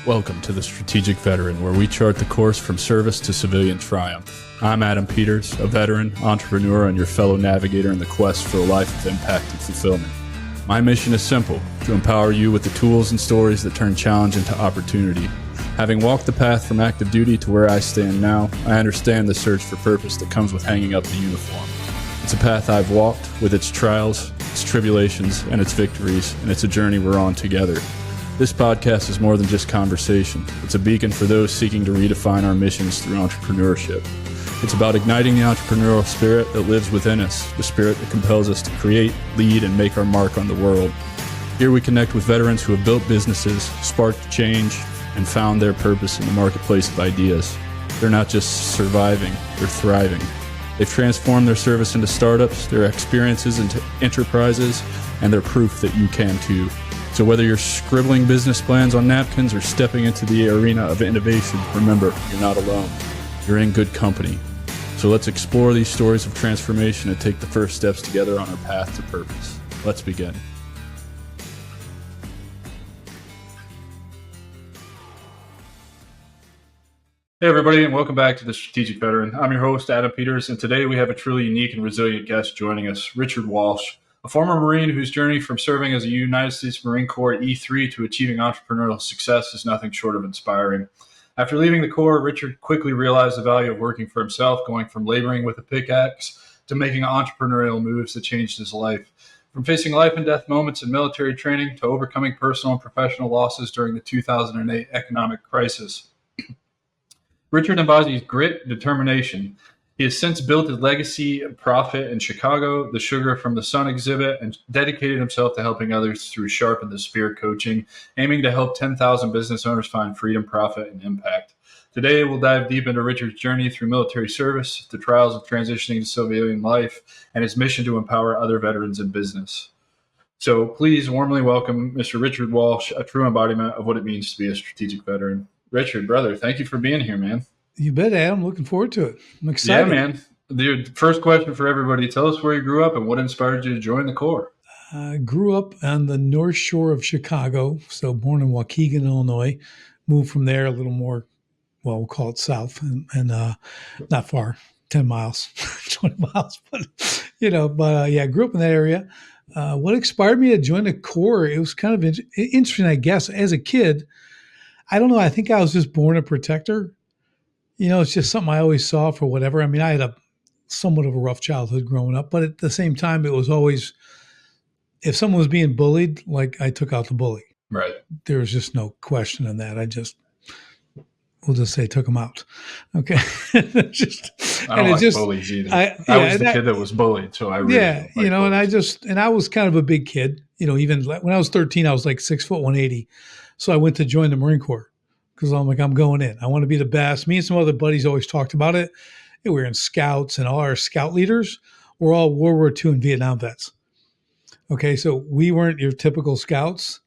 Welcome to the Strategic Veteran, where we chart the course from service to civilian triumph. I'm Adam Peters, a veteran, entrepreneur, and your fellow navigator in the quest for a life of impact and fulfillment. My mission is simple: to empower you with the tools and stories that turn challenge into opportunity. Having walked the path from active duty to where I stand now, I understand the search for purpose that comes with hanging up the uniform. It's a path I've walked, with its trials, its tribulations, and its victories, and it's a journey we're on together. This podcast is more than just conversation. It's a beacon for those seeking to redefine our missions through entrepreneurship. It's about igniting the entrepreneurial spirit that lives within us, the spirit that compels us to create, lead, and make our mark on the world. Here we connect with veterans who have built businesses, sparked change, and found their purpose in the marketplace of ideas. They're not just surviving, they're thriving. They've transformed their service into startups, their experiences into enterprises, and they're proof that you can too. So whether you're scribbling business plans on napkins or stepping into the arena of innovation, remember, you're not alone. You're in good company. So let's explore these stories of transformation and take the first steps together on our path to purpose. Let's begin. Hey everybody, and welcome back to the Strategic Veteran. I'm your host, Adam Peters, and today we have a truly unique and resilient guest joining us, Richard Walsh, a former Marine whose journey from serving as a United States Marine Corps E3 to achieving entrepreneurial success is nothing short of inspiring. After leaving the Corps, Richard quickly realized the value of working for himself, going from laboring with a pickaxe to making entrepreneurial moves that changed his life. From facing life and death moments in military training to overcoming personal and professional losses during the 2008 economic crisis, Richard embodies grit and determination. He has since built his legacy of profit in Chicago, the Sugar from the Sun exhibit, and dedicated himself to helping others through Sharpen the Spear Coaching, aiming to help 10,000 business owners find freedom, profit, and impact. Today, we'll dive deep into Richard's journey through military service, the trials of transitioning to civilian life, and his mission to empower other veterans in business. So please warmly welcome Mr. Richard Walsh, a true embodiment of what it means to be a strategic veteran. Richard, brother, thank you for being here, man. You bet, Adam. Looking forward to it. I'm excited. Yeah, man. The first question for everybody, tell us where you grew up and what inspired you to join the Corps. I grew up on the North Shore of Chicago, so born in Waukegan, Illinois. Moved from there a little more, well, we'll call it south, and not far, 10 miles, 20 miles. But, I grew up in that area. What inspired me to join the Corps, it was kind of interesting, I guess. As a kid, I don't know, I think I was just born a protector. It's just something I always saw for whatever. I mean, I had a somewhat of a rough childhood growing up, but at the same time, it was always, if someone was being bullied, like I took out the bully. Right. There was just no question in that. We'll just say took them out. Okay. I don't like bullies either. I was the kid that was bullied, so I really and I was kind of a big kid. Even when I was 13, I was like 6 foot 180. So I went to join the Marine Corps. Because I'm like, I'm going in. I want to be the best. Me and some other buddies always talked about it. We were in scouts, and all our scout leaders were all World War II and Vietnam vets. Okay, so we weren't your typical scouts.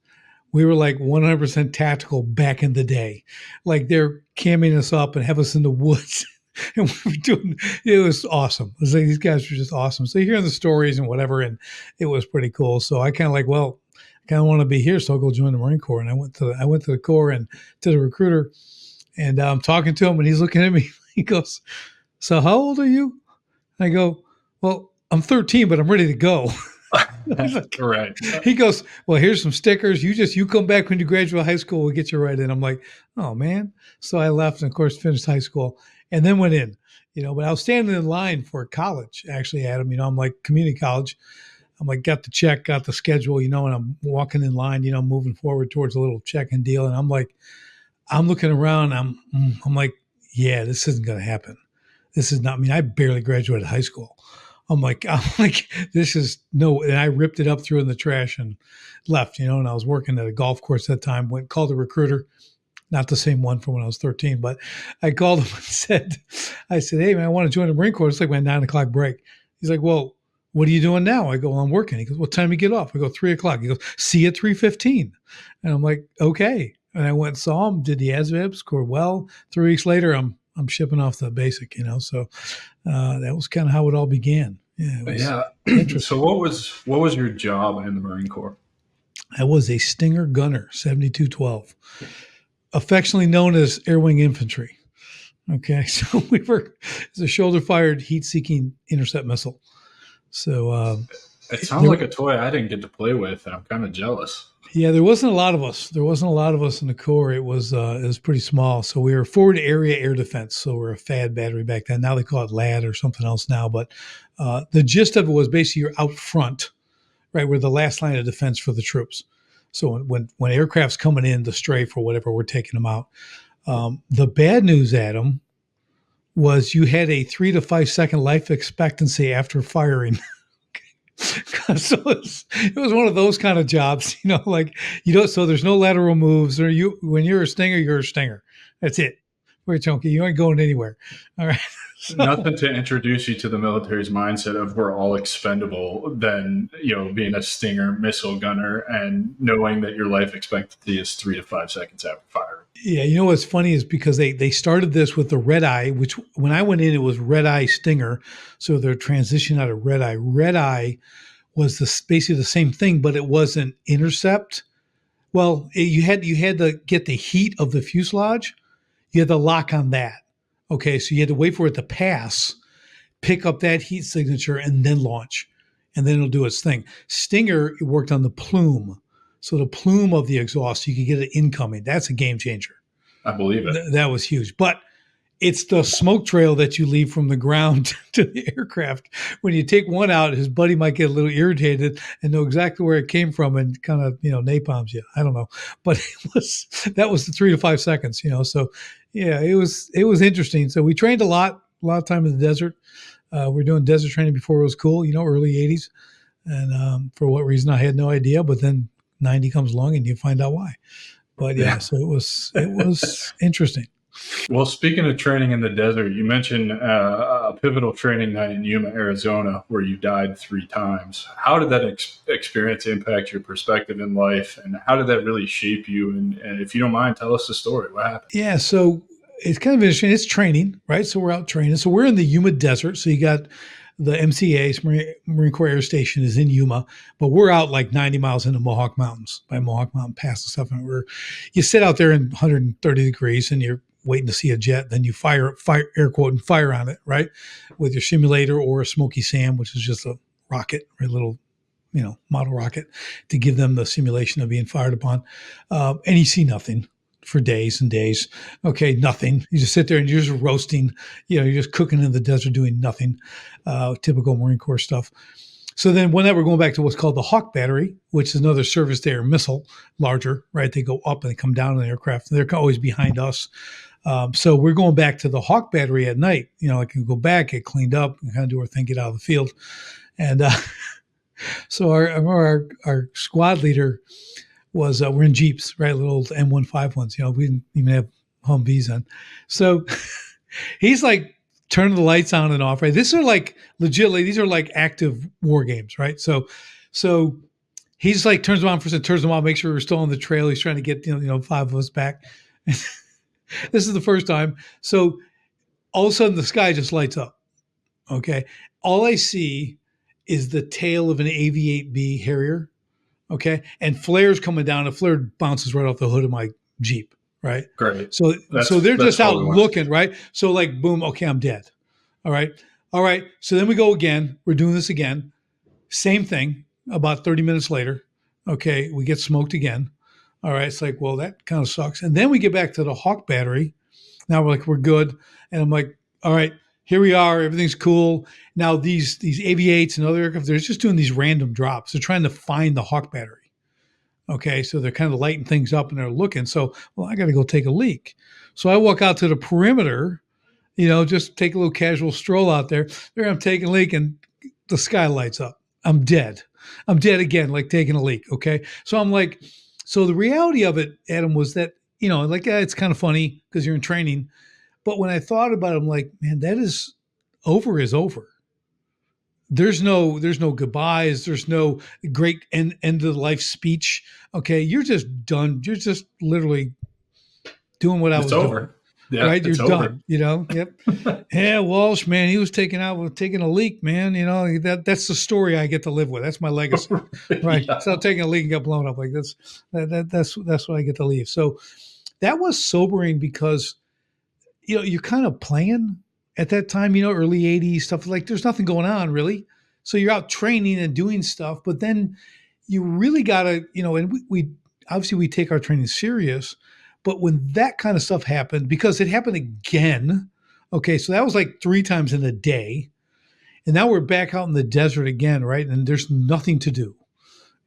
We were like 100% tactical back in the day. Like they're camming us up and have us in the woods. And we were doing, it was awesome. It was like, these guys were just awesome. So you're hearing the stories and whatever, and it was pretty cool. So I kind of like, well, I kind of want to be here, so I'll go join the Marine Corps. And I went to the Corps and to the recruiter, and I'm talking to him, and he's looking at me. He goes, "So how old are you?" And I go, "Well, I'm 13, but I'm ready to go." Correct. He goes, "Well, here's some stickers. You come back when you graduate high school. We'll get you right in." I'm like, "Oh man!" So I left, and of course finished high school, and then went in. But I was standing in line for college. Actually, Adam, I'm like community college. I'm like, got the check, got the schedule, and I'm walking in line, moving forward towards a little check-in deal. And I'm like, I'm looking around. I'm like, yeah, this isn't going to happen. This is not, I barely graduated high school. I'm like, this is no, and I ripped it up, threw it in the trash and left, and I was working at a golf course at that time, called the recruiter, not the same one from when I was 13, but I called him and I said, hey man, I want to join the Marine Corps. It's like my 9 o'clock break. He's like, well, what are you doing now? I go, well, I'm working. He goes, what time do you get off? I go, 3 o'clock. He goes, see you at 3:15. And I'm like, okay. And I went and saw him, did the ASVAB, scored well. 3 weeks later, I'm shipping off the basic, So that was kind of how it all began. Yeah. It was interesting. So what was your job in the Marine Corps? I was a Stinger gunner, 7212. affectionately known as Air Wing Infantry. Okay, so it's a shoulder-fired, heat-seeking intercept missile. So it sounds like a toy I didn't get to play with, and I'm kind of jealous. Yeah, there wasn't a lot of us. There wasn't a lot of us in the Corps. It was pretty small. So we were forward area air defense. So we're a FAD battery back then. Now they call it LAD or something else now. But the gist of it was basically you're out front, right? We're the last line of defense for the troops. So when aircraft's coming in to strafe or whatever, we're taking them out. The bad news, Adam, was you had a 3 to 5 second life expectancy after firing. So it was one of those kind of jobs, so there's no lateral moves, or when you're a stinger, you're a stinger. That's it. We're chunky. You ain't going anywhere. All right. So, nothing to introduce you to the military's mindset of we're all expendable than, being a Stinger missile gunner and knowing that your life expectancy is 3 to 5 seconds after fire. Yeah. What's funny is because they started this with the Red Eye, which when I went in, it was Red Eye Stinger. So they're transitioning out of Red Eye. Red Eye was basically the same thing, but it wasn't intercept. Well, you had to get the heat of the fuselage. You had to lock on that. Okay, so you had to wait for it to pass, pick up that heat signature, and then launch. And then it'll do its thing. Stinger, it worked on the plume. So the plume of the exhaust, you could get it incoming. That's a game changer. I believe it. That was huge. But it's the smoke trail that you leave from the ground to the aircraft. When you take one out, his buddy might get a little irritated and know exactly where it came from and kind of, napalms you. I don't know. But that was the 3 to 5 seconds, So yeah, it was interesting. So we trained a lot of time in the desert. We were doing desert training before it was cool, early 80s. And for what reason, I had no idea. But then 90 comes along and you find out why. But yeah, so it was interesting. Well, speaking of training in the desert, you mentioned a pivotal training night in Yuma, Arizona, where you died 3 times. How did that experience impact your perspective in life, and how did that really shape you? And if you don't mind, tell us the story. What happened? Yeah, so it's kind of interesting. It's training, right? So we're out training. So we're in the Yuma desert. So you got the MCA, Marine Corps Air Station, is in Yuma, but we're out like 90 miles into Mohawk Mountains, by Mohawk Mountain Pass and stuff. And you sit out there in 130 degrees and you're waiting to see a jet, then you fire air quote and fire on it, right? With your simulator or a Smoky Sam, which is just a rocket, a little, model rocket to give them the simulation of being fired upon. And you see nothing for days and days. Okay, nothing. You just sit there and you're just roasting, you're just cooking in the desert doing nothing. Typical Marine Corps stuff. So then one night we're going back to what's called the Hawk Battery, which is another surface-to-air missile, larger, right? They go up and they come down on the aircraft. They're always behind us. So we're going back to the Hawk Battery at night. I can go back, get cleaned up, and kind of do our thing, get out of the field. And so our squad leader was, we're in Jeeps, right? Little M15 ones. We didn't even have Humvees then. So he's like turning the lights on and off, right? These are like these are like active war games, right? So he's like turns them on first and turns them off, make sure we're still on the trail. He's trying to get 5 of us back. This is the first time. So all of a sudden the sky just lights up. Okay. All I see is the tail of an AV-8B Harrier. Okay. And flares coming down. A flare bounces right off the hood of my Jeep. Right. Great. So they're just out looking, right? So like, boom. Okay. I'm dead. All right. So then we go again. We're doing this again. Same thing. About 30 minutes later. Okay. We get smoked again. All right. It's like, well, that kind of sucks. And then we get back to the Hawk Battery. Now we're like, we're good. And I'm like, all right, here we are. Everything's cool. Now these AV-8s and other aircraft, they're just doing these random drops. They're trying to find the Hawk Battery. Okay. So they're kind of lighting things up and they're looking. So, well, I got to go take a leak. So I walk out to the perimeter, just take a little casual stroll out there. There I'm taking a leak and the sky lights up. I'm dead. I'm dead again, like taking a leak. Okay. So I'm like, so the reality of it, Adam, was that, it's kind of funny because you're in training. But when I thought about it, I'm like, man, that is over. There's no goodbyes. There's no great end of life speech. Okay. You're just done. You're just literally doing what I was over. doing. Yeah, right. You're over. done, Yep. Yeah. Walsh, man, he was taking a leak, man. That's the story I get to live with. That's my legacy. Right. Yeah. So taking a leak and got blown up like this. That's what I get to leave. So that was sobering because, you're kind of playing at that time, early 80s stuff, like there's nothing going on really. So you're out training and doing stuff, but then you really got to, and we obviously we take our training serious, but when that kind of stuff happened, because it happened again, okay, so that was like 3 times in a day. And now we're back out in the desert again, right? And there's nothing to do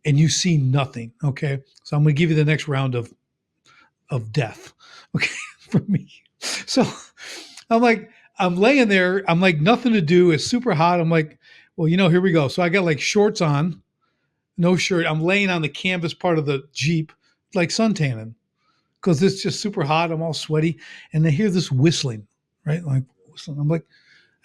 and you see nothing. Okay. So I'm going to give you the next round of death. Okay. For me. So I'm laying there. I'm like, nothing to do. It's super hot. I'm like, well, here we go. So I got like shorts on, no shirt. I'm laying on the canvas part of the Jeep, like suntanning because it's just super hot. I'm all sweaty. And I hear this whistling, right? Like whistling. I'm like,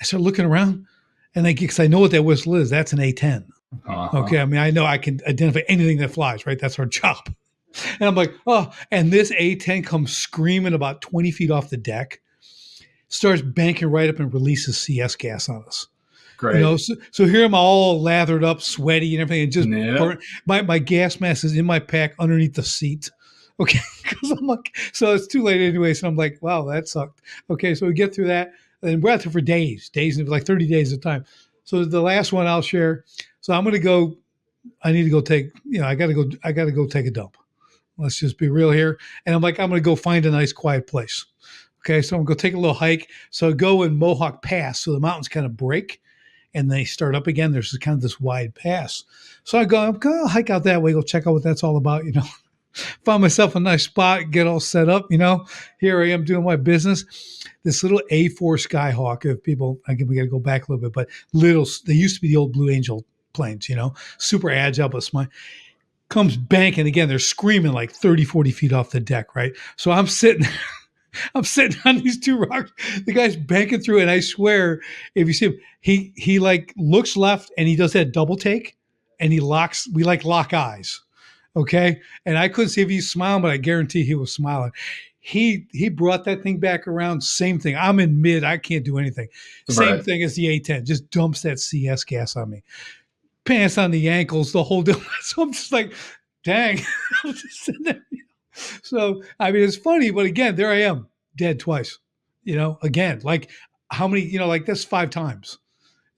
I start looking around and because I know what that whistle is. That's an A-10. Okay. I mean, I know I can identify anything that flies, right? That's our job. And I'm like, oh, and this A-10 comes screaming about 20 feet off the deck, starts banking right up and releases CS gas on us. Great. So here I'm all lathered up, sweaty and everything, and just my gas mask is in my pack underneath the seat. Okay. Because I'm like, so it's too late anyway. So I'm like, wow, that sucked. Okay. So we get through that. And we're out there for days, like 30 days at a time. So the last one I'll share. So I'm going to go, I need to go take, I got to go take a dump. Let's just be real here. And I'm like, I'm going to go find a nice quiet place. Okay. So I'm going to go take a little hike. So I go in Mohawk Pass. So the mountains kind of break and they start up again. There's kind of this wide pass. So I'm going to hike out that way, go check out what that's all about, Find myself a nice spot, get all set up, Here I am doing my business. This little A4 Skyhawk, if people, again, we got to go back a little bit, but they used to be the old Blue Angel planes, super agile, but smart. Comes banking again. They're screaming like 30, 40 feet off the deck, right? So I'm sitting on these 2 rocks. The guy's banking through, and I swear, if you see him, he like looks left and he does that double take, and we lock eyes. Okay. And I couldn't see if he's smiling, but I guarantee he was smiling. He brought that thing back around. Same thing. I'm in mid. I can't do anything. Same thing as the A-10. Just dumps that CS gas on me. Pants on the ankles, the whole deal. So I'm just like, dang. I'm just sitting there. So, I mean, it's funny, but again, there I am, dead twice. Again, like how many, like that's 5 times.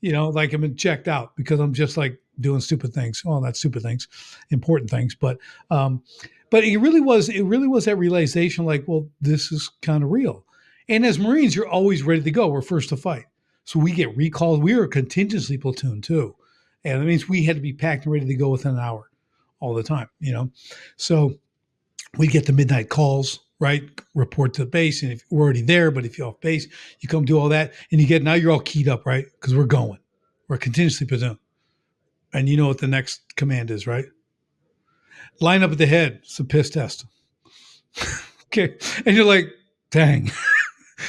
Like I've been checked out because I'm just like doing stupid things. Well, not stupid things, important things. But it really was that realization like, well, this is kind of real. And as Marines, you're always ready to go. We're first to fight. So we get recalled. We were a contingency platoon too. And that means we had to be packed and ready to go within an hour all the time, So we get the midnight calls, right? Report to the base. And if we're already there, but if you're off base, you come do all that and now you're all keyed up, right? Because we're going. We're a contingency platoon. And you know what the next command is, right? Line up at the head. It's a piss test. Okay. And you're like, dang.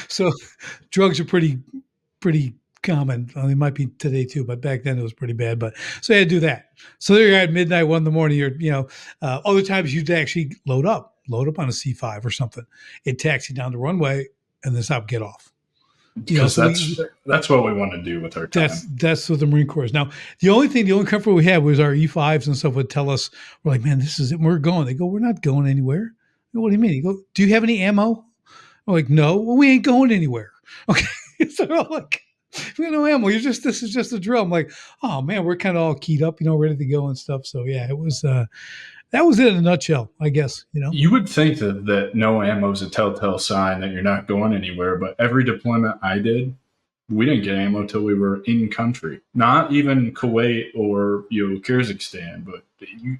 So drugs are pretty common. Well, they might be today too, but back then it was pretty bad. But so you had to do that. So there you're at midnight, 1 a.m. You're, other times you'd actually load up on a C5 or something. It taxi down the runway and then stop, get off. Because that's what we want to do with our time. That's what the Marine Corps is. Now, the only comfort we had was our E5s and stuff would tell us, we're like, man, this is it. We're going. They go, we're not going anywhere. Go, what do you mean? You go, do you have any ammo? I'm like, no. Well, we ain't going anywhere. Okay. So they're all like, we got no ammo. This is just a drill. I'm like, oh man, we're kind of all keyed up, ready to go and stuff. So yeah, it was, that was it in a nutshell, I guess, You would think that no ammo is a telltale sign that you're not going anywhere, but every deployment I did, we didn't get ammo till we were in country. Not even Kuwait or Kyrgyzstan, but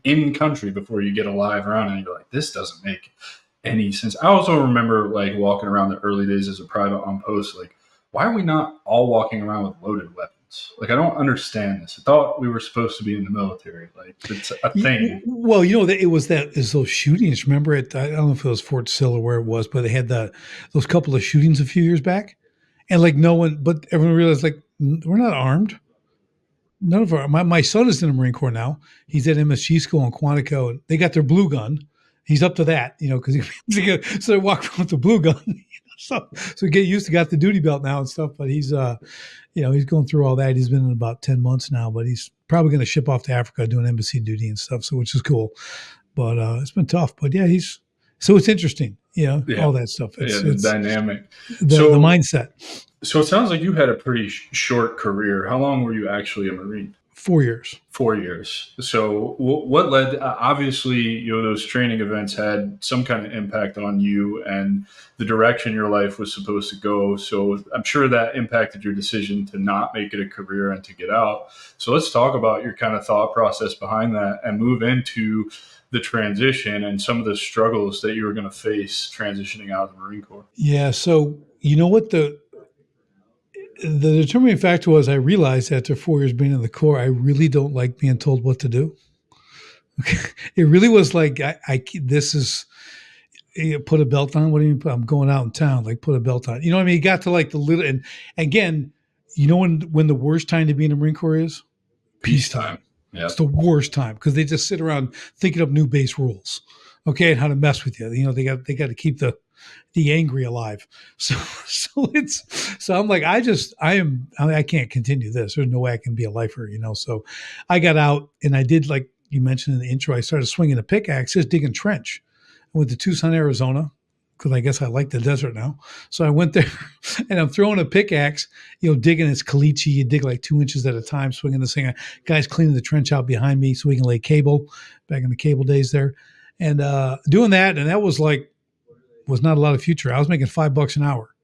in country before you get a live round, and you're like, this doesn't make any sense. I also remember like walking around the early days as a private on post, like, why are we not all walking around with loaded weapons? Like, I don't understand this. I thought we were supposed to be in the military. Like, it's a thing. Well, it was those shootings. Remember I don't know if it was Fort Sill or where it was, but they had those couple of shootings a few years back. And like but everyone realized like, we're not armed. None of my son is in the Marine Corps now. He's at MSG school in Quantico, and they got their blue gun. He's up to that, because so they walk around with the blue gun. So get used to, got the duty belt now and stuff, but he's, he's going through all that. He's been in about 10 months now, but he's probably going to ship off to Africa doing embassy duty and stuff. So, which is cool, but, it's been tough, but yeah, so it's interesting, Yeah. all that stuff. Yeah. It's The dynamic. the So, mindset. so it sounds like you had a pretty short career. How long were you actually a Marine? 4 years. 4 years. So what led, obviously, those training events had some kind of impact on you and the direction your life was supposed to go. So I'm sure that impacted your decision to not make it a career and to get out. So let's talk about your kind of thought process behind that and move into the transition and some of the struggles that you were going to face transitioning out of the Marine Corps. Yeah. So you know what the determining factor was, I realized after 4 years being in the Corps, I really don't like being told what to do. It really was like, this is, put a belt on. What do you mean? I'm going out in town. Like, put a belt on. You know what I mean? You got to like the little, and again, when the worst time to be in the Marine Corps is? Peacetime. Yeah. It's the worst time because they just sit around thinking up new base rules, okay, and how to mess with you. They got to keep the angry alive. So I'm like, I can't continue this. There's no way I can be a lifer, So I got out and I did, like you mentioned in the intro, I started swinging a pickaxe, just digging trench. I went to Tucson, Arizona, because I guess I like the desert now. So I went there and I'm throwing a pickaxe, digging. It's caliche. You dig like 2 inches at a time, swinging this thing. Guys cleaning the trench out behind me so we can lay cable, back in the cable days there. And doing that, and that was not a lot of future. I was making $5 an hour,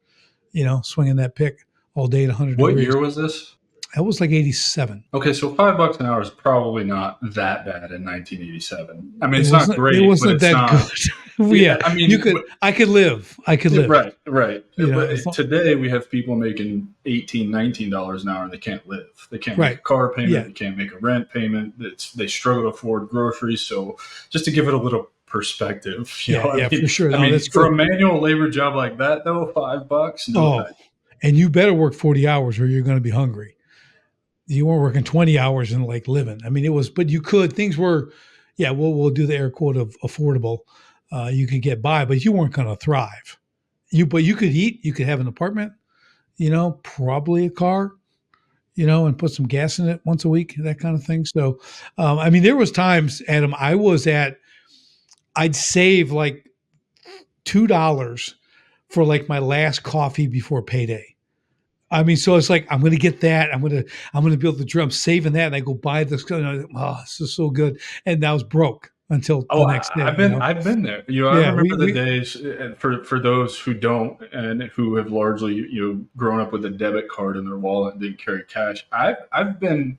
swinging that pick all day at 100 What degrees. year was this? That was like 87. Okay, so $5 an hour is probably not that bad in 1987. I mean, it's not great. It wasn't but it's that not, good. Yeah, I mean, I could live. Right. But today we have people making $18, $19 an hour and they can't live. They can't make a car payment. Yeah. They can't make a rent payment. They struggle to afford groceries. So just to give it a little perspective, for sure. For a manual labor job like that, though, $5. No. And you better work 40 hours or you're going to be hungry. You weren't working 20 hours and like living. I mean, but you could, things were, we'll do the air quote of affordable. You could get by, but you weren't going to thrive. But you could eat, you could have an apartment, probably a car, and put some gas in it once a week, that kind of thing. So, there was times, Adam, I'd save like $2 for like my last coffee before payday. So it's like, I'm going to get that. I'm going to be able to I'm saving that. And I go buy this. This is so good. And I was broke until the next day. I've been there. I remember the days for those who don't and who have largely, grown up with a debit card in their wallet and didn't carry cash. I've been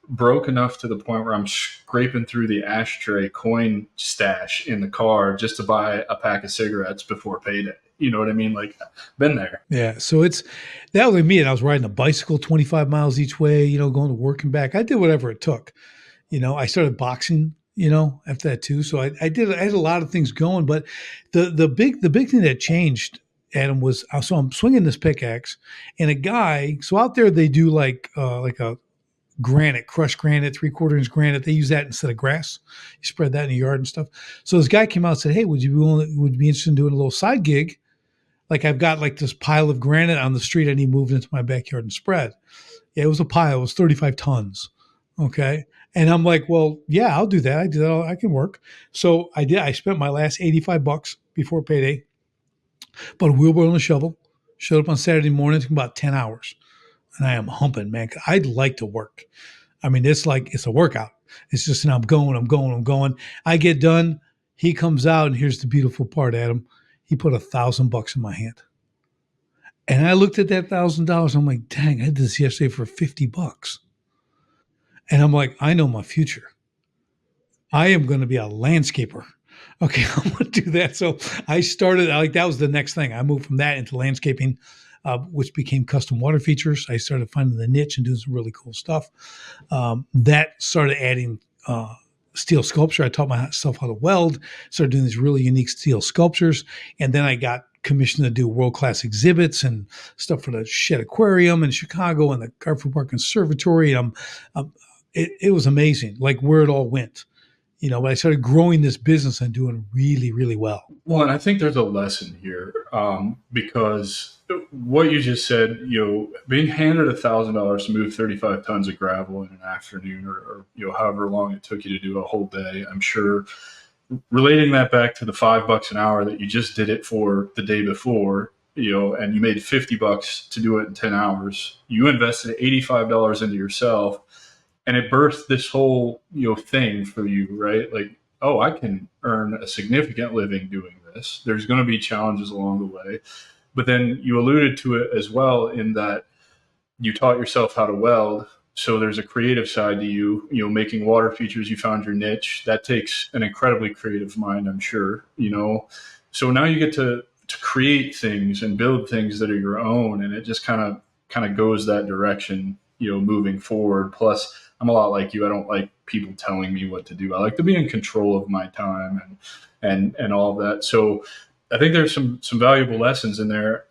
broke enough to the point where I'm scraping through the ashtray coin stash in the car just to buy a pack of cigarettes before payday. You know what I mean? Like, been there. Yeah. So that was like me. And I was riding a bicycle 25 miles each way, going to work and back. I did whatever it took. I started boxing, after that too. So I had a lot of things going, but the big thing that changed, Adam, was, so I'm swinging this pickaxe and a guy, so out there they do like a granite, crushed granite, 3/4 inch granite. They use that instead of grass. You spread that in the yard and stuff. So this guy came out and said, "Hey, would you be interested in doing a little side gig? Like, I've got like this pile of granite on the street. I need moved into my backyard and spread." Yeah, it was a pile. It was 35 tons. Okay. And I'm like, well, yeah, I'll do that. I do that. I can work. So I did. I spent my last $85 before payday, bought a wheelbarrow and a shovel, showed up on Saturday morning. It took about 10 hours. And I am humping, man. I'd like to work. It's a workout. It's just, I'm going. I get done. He comes out, and here's the beautiful part, Adam. He put $1,000 in my hand. And I looked at that $1,000. I'm like, dang, I did this yesterday for $50. And I'm like, I know my future. I am going to be a landscaper. Okay, I'm going to do that. So I started, that was the next thing. I moved from that into landscaping, which became custom water features. I started finding the niche and doing some really cool stuff. That started adding steel sculpture. I taught myself how to weld, started doing these really unique steel sculptures. And then I got commissioned to do world-class exhibits and stuff for the Shed Aquarium in Chicago and the Garfield Park Conservatory. And it was amazing, like where it all went. But I started growing this business and doing really, really well. Well, and I think there's a lesson here because what you just said, being handed $1,000 to move 35 tons of gravel in an afternoon or however long it took you to do a whole day, I'm sure relating that back to the $5 an hour that you just did it for the day before, and you made $50 to do it in 10 hours, you invested $85 into yourself, and it birthed this whole, thing for you, right? Like, oh, I can earn a significant living doing this. There's going to be challenges along the way. But then you alluded to it as well in that you taught yourself how to weld. So there's a creative side to you, making water features. You found your niche. That takes an incredibly creative mind, I'm sure, So now you get to create things and build things that are your own. And it just kind of goes that direction, moving forward. Plus, I'm a lot like you. I don't like people telling me what to do. I like to be in control of my time and all of that. So I think there's some valuable lessons in there.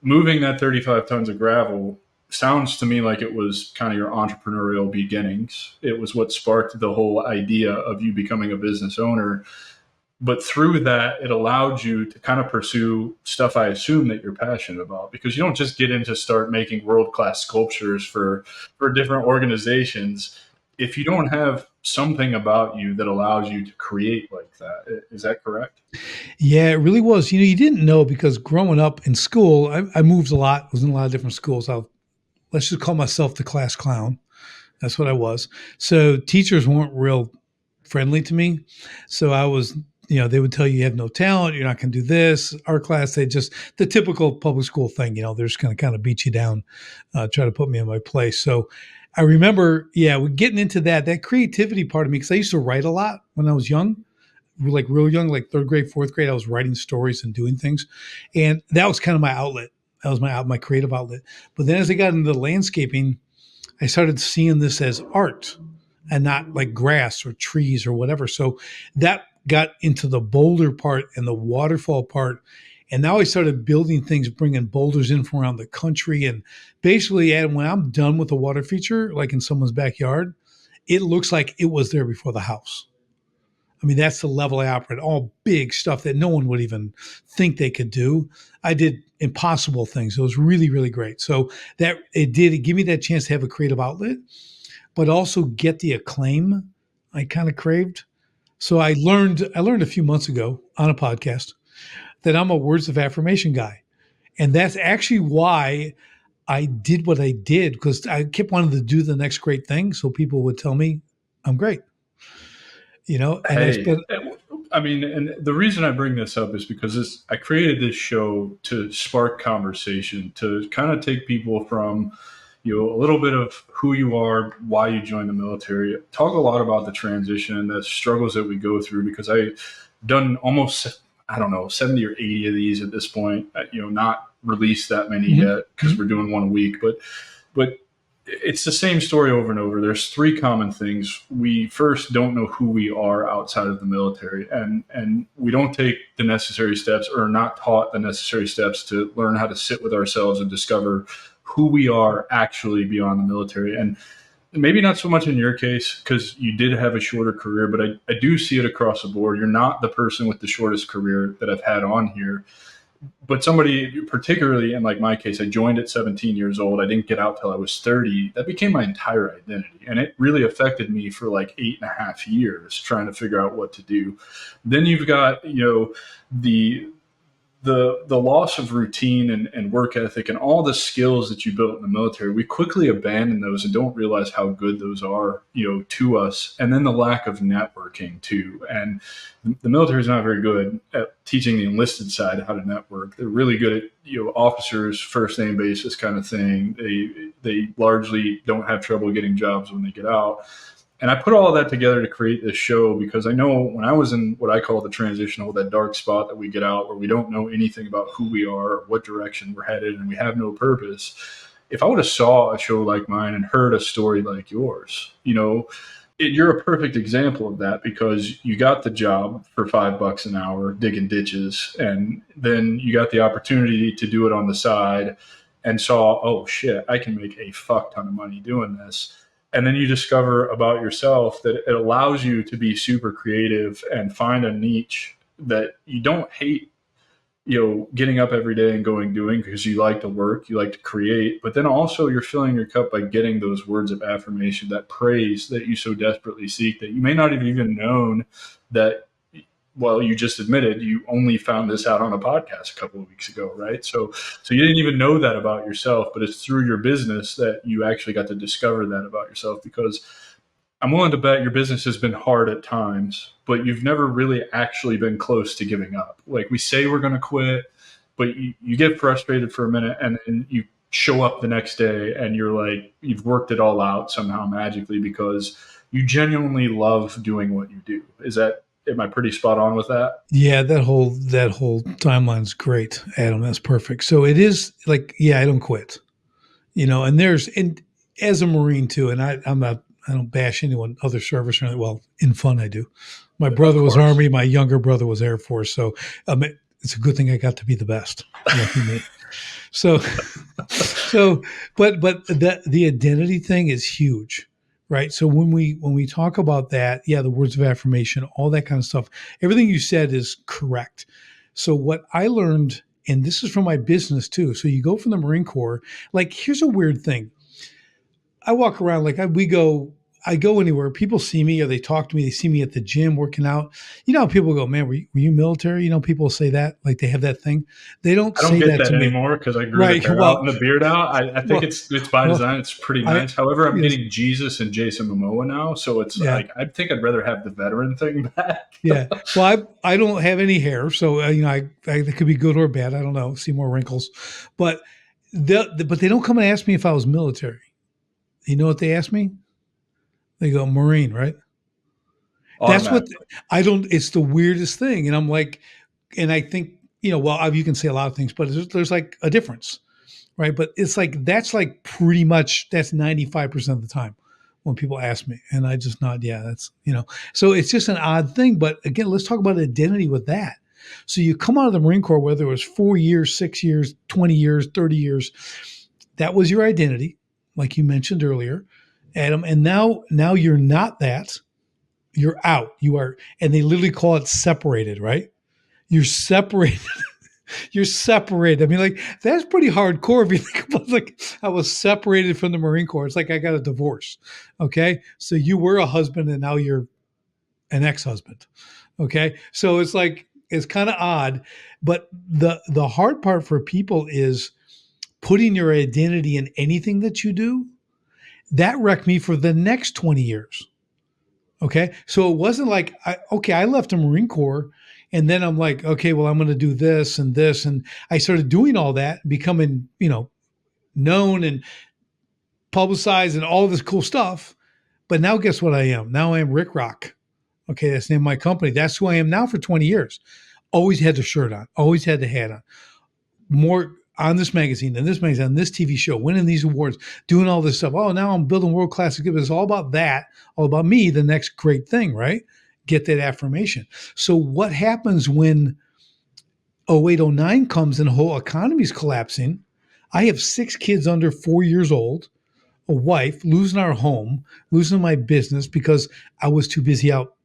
Moving that 35 tons of gravel sounds to me like it was kind of your entrepreneurial beginnings. It was what sparked the whole idea of you becoming a business owner. But through that, it allowed you to kind of pursue stuff I assume that you're passionate about, because you don't just get into start making world-class sculptures for different organizations if you don't have something about you that allows you to create like that. Is that correct? Yeah, it really was. You didn't know, because growing up in school, I moved a lot, was in a lot of different schools. Let's just call myself the class clown. That's what I was. So teachers weren't real friendly to me. So I was, they would tell you have no talent, you're not going to do this. Our class, they just, the typical public school thing, they're just going to kind of beat you down, try to put me in my place. So I remember, getting into that creativity part of me, because I used to write a lot when I was young, like real young, like third grade, fourth grade. I was writing stories and doing things. And that was kind of my outlet. That was my creative outlet. But then as I got into landscaping, I started seeing this as art and not like grass or trees or whatever. So that got into the boulder part and the waterfall part. And now I started building things, bringing boulders in from around the country. And basically, Adam, when I'm done with a water feature, like in someone's backyard, it looks like it was there before the house. I mean, that's the level I operate. All big stuff that no one would even think they could do. I did impossible things. It was really, really great. So that it give me that chance to have a creative outlet, but also get the acclaim I kind of craved. So I learned a few months ago on a podcast that I'm a words of affirmation guy. And that's actually why I did what I did, because I kept wanting to do the next great thing. So people would tell me I'm great. And and the reason I bring this up is because I created this show to spark conversation, to kind of take people from, a little bit of who you are, why you joined the military, talk a lot about the transition and the struggles that we go through, because I've done almost, 70 or 80 of these at this point, not released that many yet, because we're doing one a week, but it's the same story over and over. There's three common things. We first don't know who we are outside of the military, and we don't take the necessary steps, or are not taught the necessary steps to learn how to sit with ourselves and discover who we are actually beyond the military. And maybe not so much in your case, because you did have a shorter career, but I do see it across the board. You're not the person with the shortest career that I've had on here. But somebody, particularly in like my case, I joined at 17 years old. I didn't get out till I was 30. That became my entire identity. And it really affected me for like 8.5 years trying to figure out what to do. Then you've got, the loss of routine and work ethic and all the skills that you built in the military. We quickly abandon those and don't realize how good those are, to us. And then the lack of networking too. And the military is not very good at teaching the enlisted side how to network. They're really good at, officers, first name basis kind of thing. They largely don't have trouble getting jobs when they get out. And I put all of that together to create this show, because I know when I was in what I call the transitional, that dark spot that we get out where we don't know anything about who we are or what direction we're headed, and we have no purpose. If I would have saw a show like mine and heard a story like yours, you're a perfect example of that, because you got the job for $5 an hour digging ditches, and then you got the opportunity to do it on the side and saw, oh shit, I can make a fuck ton of money doing this. And then you discover about yourself that it allows you to be super creative and find a niche that you don't hate, getting up every day and doing because you like to work, you like to create, but then also you're filling your cup by getting those words of affirmation, that praise that you so desperately seek, that you may not have even known that. Well, you just admitted you only found this out on a podcast a couple of weeks ago, right? So you didn't even know that about yourself, but it's through your business that you actually got to discover that about yourself. Because I'm willing to bet your business has been hard at times, but you've never really actually been close to giving up. Like, we say we're going to quit, but you get frustrated for a minute, and then you show up the next day and you're like, you've worked it all out somehow magically because you genuinely love doing what you do. Am I pretty spot on with that? Yeah, that whole timeline's great, Adam. That's perfect. So it is like, yeah, I don't quit. And as a Marine too, and I don't bash anyone other service or anything. Well, in fun I do. My brother was Army, my younger brother was Air Force, so it's a good thing I got to be the best. So, but the identity thing is huge. Right. So when we talk about that, yeah, the words of affirmation, all that kind of stuff, everything you said is correct. So what I learned, and this is from my business too. So you go from the Marine Corps, like, here's a weird thing. I walk around I go anywhere. People see me or they talk to me. They see me at the gym working out. How people go, man, were you military? People say that, like they have that thing. They don't I don't say get that to me anymore because I grew the hair out and the beard out. I think it's by design. It's pretty nice. However, I'm getting Jesus and Jason Momoa now, so it's like I think I'd rather have the veteran thing back. Yeah. Well, I don't have any hair, so I it could be good or bad. I don't know. See more wrinkles, but they don't come and ask me if I was military. You know what they ask me? They go, Marine, right? That's what it's the weirdest thing. And I'm like, and I think, well, you can say a lot of things, but there's like a difference, right? But it's like, that's like pretty much, that's 95% of the time when people ask me, and I just nod. Yeah, that's, so it's just an odd thing. But again, let's talk about identity with that. So you come out of the Marine Corps, whether it was 4 years, 6 years, 20 years, 30 years, that was your identity, like you mentioned earlier, Adam. And now you're not that. You're out. You are, and they literally call it separated, right? You're separated. You're separated. I mean, like, that's pretty hardcore if you think about, like, I was separated from the Marine Corps. It's like I got a divorce. Okay. So you were a husband and now you're an ex-husband. Okay. So it's like, it's kind of odd, but the hard part for people is putting your identity in anything that you do. That wrecked me for the next 20 years. Okay. So it wasn't like, I left the Marine Corps and then I'm like, okay, well, I'm going to do this and this. And I started doing all that, becoming, known and publicized and all this cool stuff. But now guess what I am? Now I am Rick Rock. Okay. That's the name of my company. That's who I am now for 20 years. Always had the shirt on, always had the hat on. More on this magazine, and this magazine, on this TV show, winning these awards, doing all this stuff. Oh, now I'm building world-class equipment. It's all about that, all about me, the next great thing, right? Get that affirmation. So what happens when 0809 comes and the whole economy's collapsing? I have 6 kids under 4 years old, a wife, losing our home, losing my business because I was too busy out,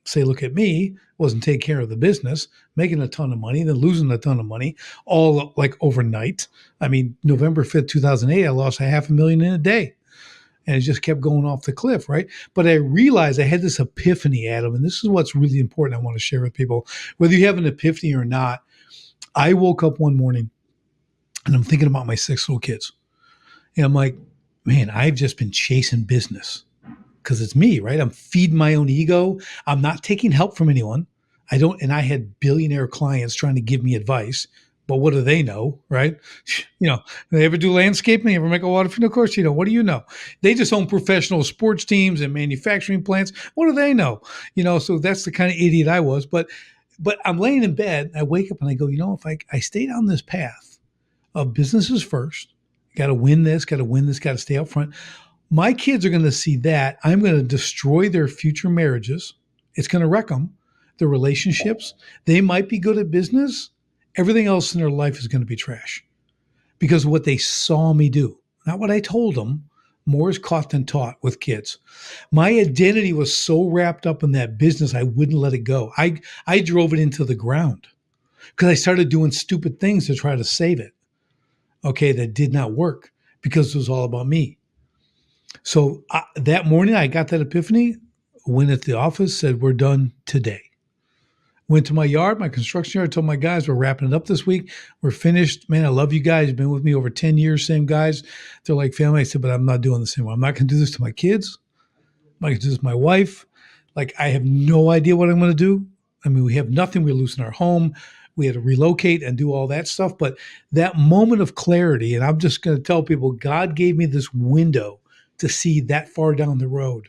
say, look at me, wasn't taking care of the business, making a ton of money, then losing a ton of money, all like overnight. I mean, November 5th, 2008, I lost $500,000 in a day. And it just kept going off the cliff, right? But I realized I had this epiphany, Adam, and this is what's really important I want to share with people. Whether you have an epiphany or not, I woke up one morning and I'm thinking about my 6 little kids. And I'm like, man, I've just been chasing business. Because it's me, right? I'm feeding my own ego. I'm not taking help from anyone. And I had billionaire clients trying to give me advice, but what do they know, right? They ever do landscaping, ever make a water field? Of course, what do you know? They just own professional sports teams and manufacturing plants. What do they know? So that's the kind of idiot I was. But I'm laying in bed, I wake up and I go, if I stay down this path of businesses first, got to win this, got to stay up front. My kids are going to see that. I'm going to destroy their future marriages. It's going to wreck them, their relationships. They might be good at business. Everything else in their life is going to be trash because of what they saw me do, not what I told them. More is caught than taught with kids. My identity was so wrapped up in that business, I wouldn't let it go. I drove it into the ground. because I started doing stupid things to try to save it. Okay, that did not work because it was all about me. So that morning I got that epiphany, went at the office, said, we're done today. Went to my yard, my construction yard, told my guys, we're wrapping it up this week. We're finished. Man, I love you guys. You've been with me over 10 years, same guys. They're like family. I said, but I'm not doing the same way. I'm not going to do this to my kids. I'm not going to do this to my wife. Like, I have no idea what I'm going to do. I mean, we have nothing. We're losing our home. We had to relocate and do all that stuff. But that moment of clarity, and I'm just going to tell people, God gave me this window to see that far down the road.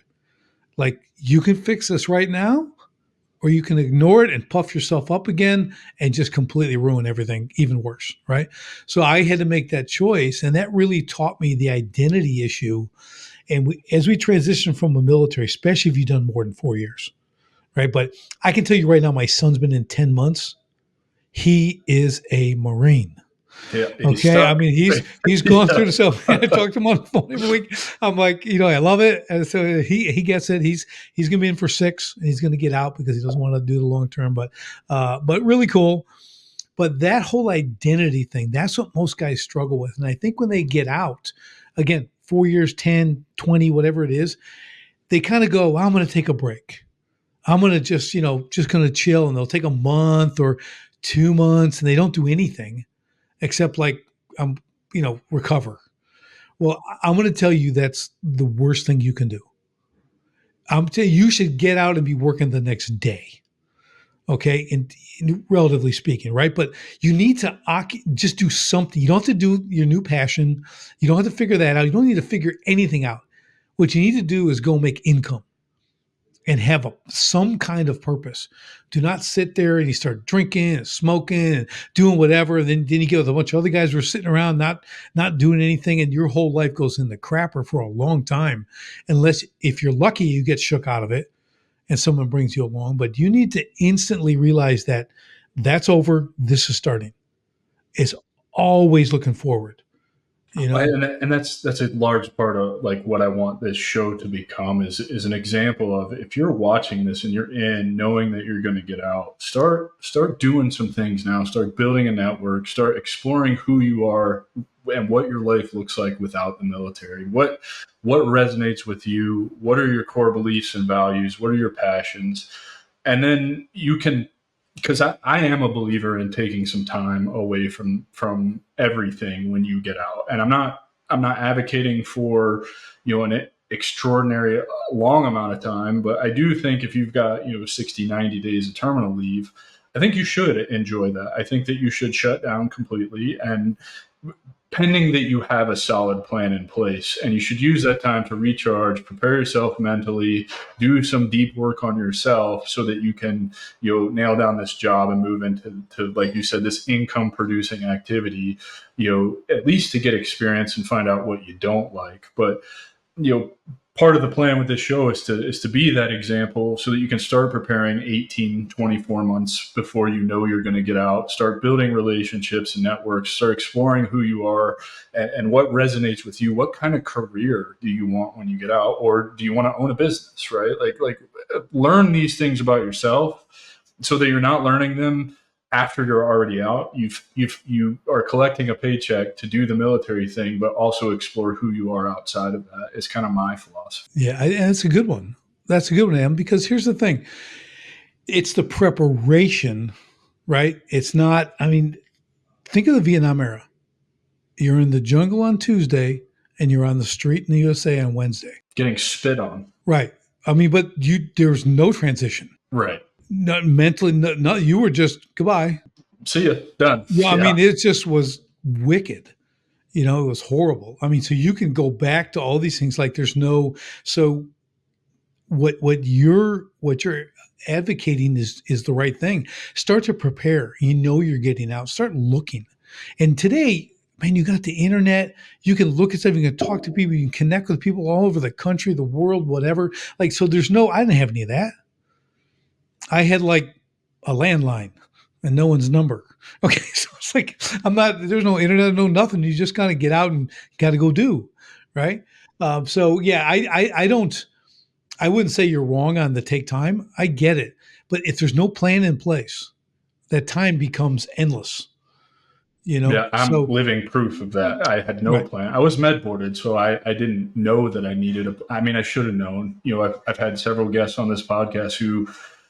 Like, you can fix this right now, or you can ignore it and puff yourself up again and just completely ruin everything, even worse, right? So I had to make that choice, and that really taught me the identity issue. And as we transition from the military, especially if you've done more than 4 years, right? But I can tell you right now, my son's been in 10 months. He is a Marine. Yeah, okay. I mean, he's gone through this. So I talk to him on the phone every week. I'm like, I love it. And so he gets it. He's going to be in for 6 and he's going to get out because he doesn't want to do the long term, but really cool. But that whole identity thing, that's what most guys struggle with. And I think when they get out, again, 4 years, 10, 20, whatever it is, they kind of go, well, I'm going to take a break. I'm going to just going to chill, and they'll take a month or 2 months and they don't do anything except recover. Well, I'm going to tell you that's the worst thing you can do. I'm telling you, you should get out and be working the next day. Okay. And relatively speaking, right? But you need to just do something. You don't have to do your new passion. You don't have to figure that out. You don't need to figure anything out. What you need to do is go make income and have some kind of purpose. Do not sit there and you start drinking and smoking and doing whatever. And then you get with a bunch of other guys who are sitting around not doing anything, and your whole life goes in the crapper for a long time. Unless, if you're lucky, you get shook out of it and someone brings you along. But you need to instantly realize that that's over. This is starting. It's always looking forward. And that's a large part of like what I want this show to become is an example of, if you're watching this and you're knowing that you're going to get out, start doing some things now, start building a network, start exploring who you are and what your life looks like without the military. What resonates with you? What are your core beliefs and values? What are your passions? And then you can, because I am a believer in taking some time away from everything when you get out. And I'm not advocating for, an extraordinary long amount of time, but I do think if you've got, 60, 90 days of terminal leave, I think you should enjoy that. I think that you should shut down completely, and pending that you have a solid plan in place, and you should use that time to recharge, prepare yourself mentally, do some deep work on yourself so that you can, nail down this job and move into, like you said, this income producing activity, at least to get experience and find out what you don't like. But, part of the plan with this show is to be that example so that you can start preparing 18, 24 months before you're going to get out, start building relationships and networks, start exploring who you are and what resonates with you. What kind of career do you want when you get out? Or do you want to own a business, right? Like learn these things about yourself so that you're not learning them after you're already out. You are collecting a paycheck to do the military thing, but also explore who you are outside of that. It's kind of my philosophy. Yeah, and that's a good one. That's a good one, Em, because here's the thing. It's the preparation, right? It's not, think of the Vietnam era. You're in the jungle on Tuesday and you're on the street in the USA on Wednesday. Getting spit on. Right. But there's no transition. Right. Not mentally, not you were just goodbye. See ya, done. Yeah, it just was wicked. It was horrible. So you can go back to all these things like there's no. So what you're advocating is the right thing. Start to prepare. You're getting out. Start looking. And today, man, you got the internet. You can look at stuff. You can talk to people. You can connect with people all over the country, the world, whatever. So I didn't have any of that. I had like a landline and no one's number. Okay. So it's like, there's no internet, no nothing. You just got to get out and got to go do. Right. So yeah, I wouldn't say you're wrong on the take time. I get it. But if there's no plan in place, that time becomes endless, Yeah, I'm So, living proof of that. I had no right. plan. I was med boarded, so I didn't know that I needed I mean, I should have known. I've had several guests on this podcast who,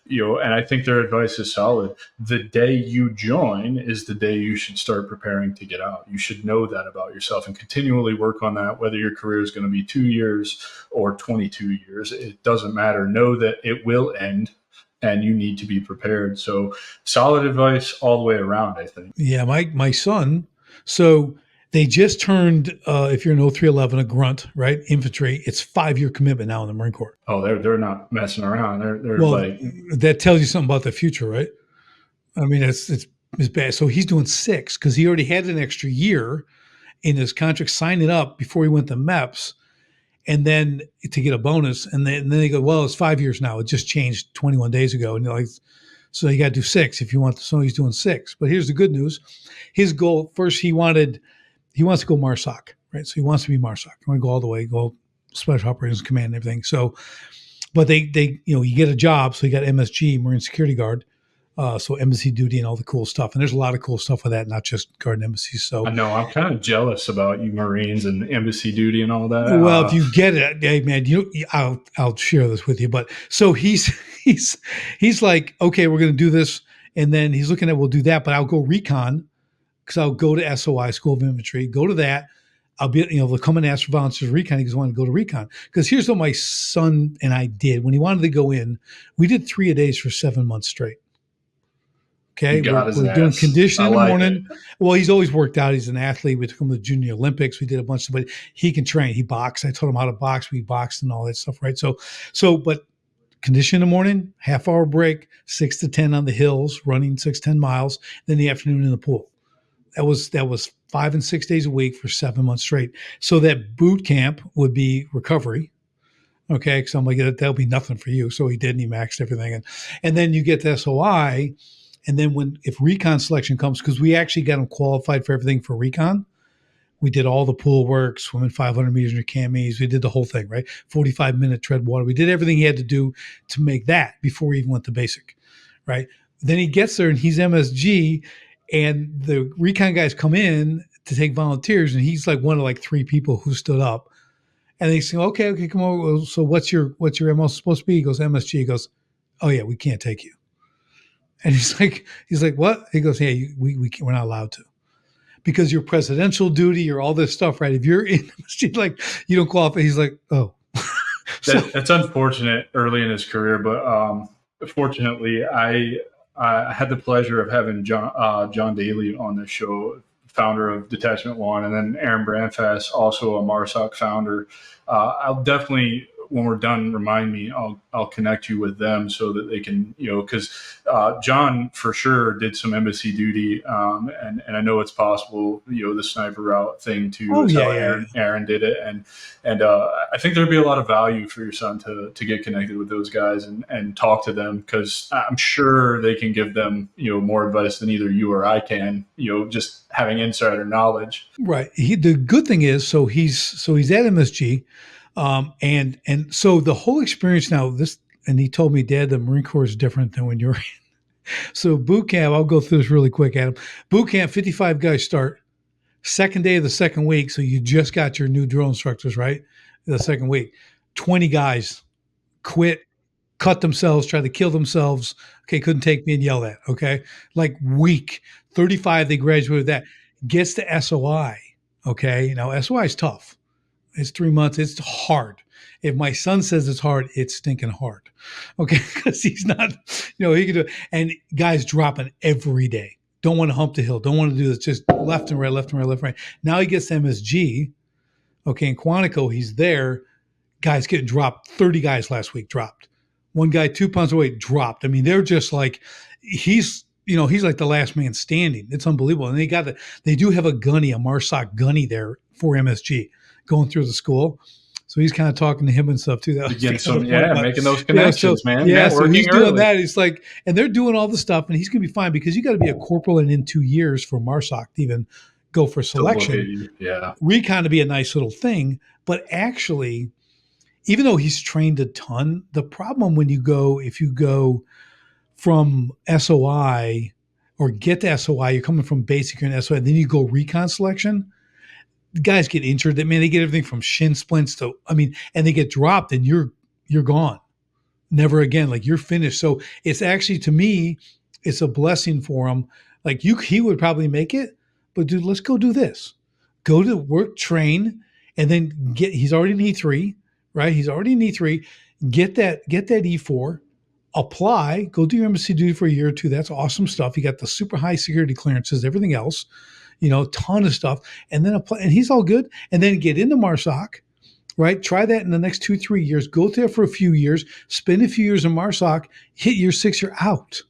and I think their advice is solid. The day you join is the day you should start preparing to get out. You should know that about yourself and continually work on that, whether your career is going to be 2 years or 22 years. It doesn't matter. Know that it will end and you need to be prepared. So solid advice all the way around, I think. Yeah, my son. So they just turned, if you're an 0311, a grunt, right? Infantry. It's 5-year commitment now in the Marine Corps. Oh, they're not messing around. They're Well, like, that tells you something about the future, right? I mean, it's bad. So he's doing 6 because he already had an extra year in his contract, sign it up before he went to MEPS, and then to get a bonus. And then they go, well, it's 5 years now. It just changed 21 days ago. And you're like, so you got to do 6 if you want. So he's doing 6. But here's the good news: his goal first, he wants to go MARSOC, right? So he wants to be MARSOC. He wants to go all the way, go Special Operations Command and everything. So, but they you get a job. So you got MSG, Marine Security Guard. So embassy duty and all the cool stuff. And there's a lot of cool stuff with that, not just guarding embassies. So I know I'm kind of jealous about you Marines and embassy duty and all that. well, if you get it, hey man, I'll share this with you. But so he's like, okay, we're going to do this. And then he's looking at, we'll do that, but I'll go recon because I'll go to SOI, School of Infantry, go to that. I'll be, they'll come and ask for volunteers recon. He goes, I want to go to recon. Because here's what my son and I did. When he wanted to go in, we did 3-a-days for 7 months straight. Okay, we're doing conditioning in the morning. Well, he's always worked out. He's an athlete. We took him to the Junior Olympics. We did a bunch of, but he can train. He boxed. I taught him how to box. We boxed and all that stuff, right? But condition in the morning, half-hour break, 6 to 10 on the hills, running 6-10 miles. Then the afternoon in the pool. That was 5 and 6 days a week for 7 months straight. So that boot camp would be recovery. Okay, because I'm like, that'll be nothing for you. So he did, and he maxed everything, and then you get to SOI. And then if recon selection comes, because we actually got him qualified for everything for recon, we did all the pool work, swimming 500 meters in your camis. We did the whole thing, right? 45-minute tread water. We did everything he had to do to make that before he even went to basic, right? Then he gets there and he's MSG, and the recon guys come in to take volunteers, and he's like one of like 3 people who stood up. And they say, okay, come on. So what's your MO supposed to be? He goes, MSG. He goes, oh yeah, we can't take you. And he's like, what? He goes, yeah, we're not allowed to, because your presidential duty or all this stuff, right? If you're in, like, you don't qualify. He's like, oh, that's unfortunate early in his career, but fortunately, I had the pleasure of having John Daly on the show, founder of Detachment 1, and then Aaron Brandfast, also a MARSOC founder. I'll definitely, when we're done, remind me. I'll connect you with them so that they can, because John for sure did some embassy duty, and I know it's possible, the sniper route thing too. Oh, That's yeah, how Aaron did it, and I think there'd be a lot of value for your son to get connected with those guys and talk to them, because I'm sure they can give them more advice than either you or I can. Just having insider knowledge. Right. The good thing is, so he's at MSG. And so the whole experience now, and he told me, Dad, the Marine Corps is different than when you're in. So boot camp, I'll go through this really quick, Adam. Boot camp, 55 guys start. Second day of the second week, so you just got your new drill instructors, right? The second week, 20 guys quit, cut themselves, tried to kill themselves. Okay, couldn't take me and yell at. Okay, like week 35, they graduated that. Gets to SOI. Okay, now SOI is tough. It's 3 months. It's hard. If my son says it's hard, it's stinking hard. Okay, because he's not, he can do it. And guys dropping every day. Don't want to hump the hill. Don't want to do this. Just left and right, left and right, left and right. Now he gets to MSG. Okay, in Quantico, he's there. Guys getting dropped. 30 guys last week dropped. One guy 2 pounds away dropped. I mean, they're just like, he's like the last man standing. It's unbelievable. And they do have a MARSOC gunny there for MSG going through the school. So he's kind of talking to him and stuff too. Making those connections, man. Yeah, so he's doing that. He's like, and they're doing all the stuff, and he's going to be fine, because you got to be a corporal and in 2 years for MARSOC to even go for selection. Yeah. Recon to be a nice little thing. But actually, even though he's trained a ton, the problem if you go from SOI or get the SOI. You're coming from basic and SOI, then you go recon selection. The guys get injured. They get everything from shin splints to, and they get dropped, and you're gone. Never again. Like, you're finished. So it's actually, to me, it's a blessing for him. Like, he would probably make it, but dude, let's go do this. Go to work, train, and then he's already in E3, right? He's already in E3. Get that E4, apply, go do your embassy duty for a year or two. That's awesome stuff. You got the super high security clearances, everything else, ton of stuff. And then apply, and he's all good. And then get into MARSOC, right? Try that in the next 2-3 years. Go there for a few years, spend a few years in MARSOC, hit year 6, you're out.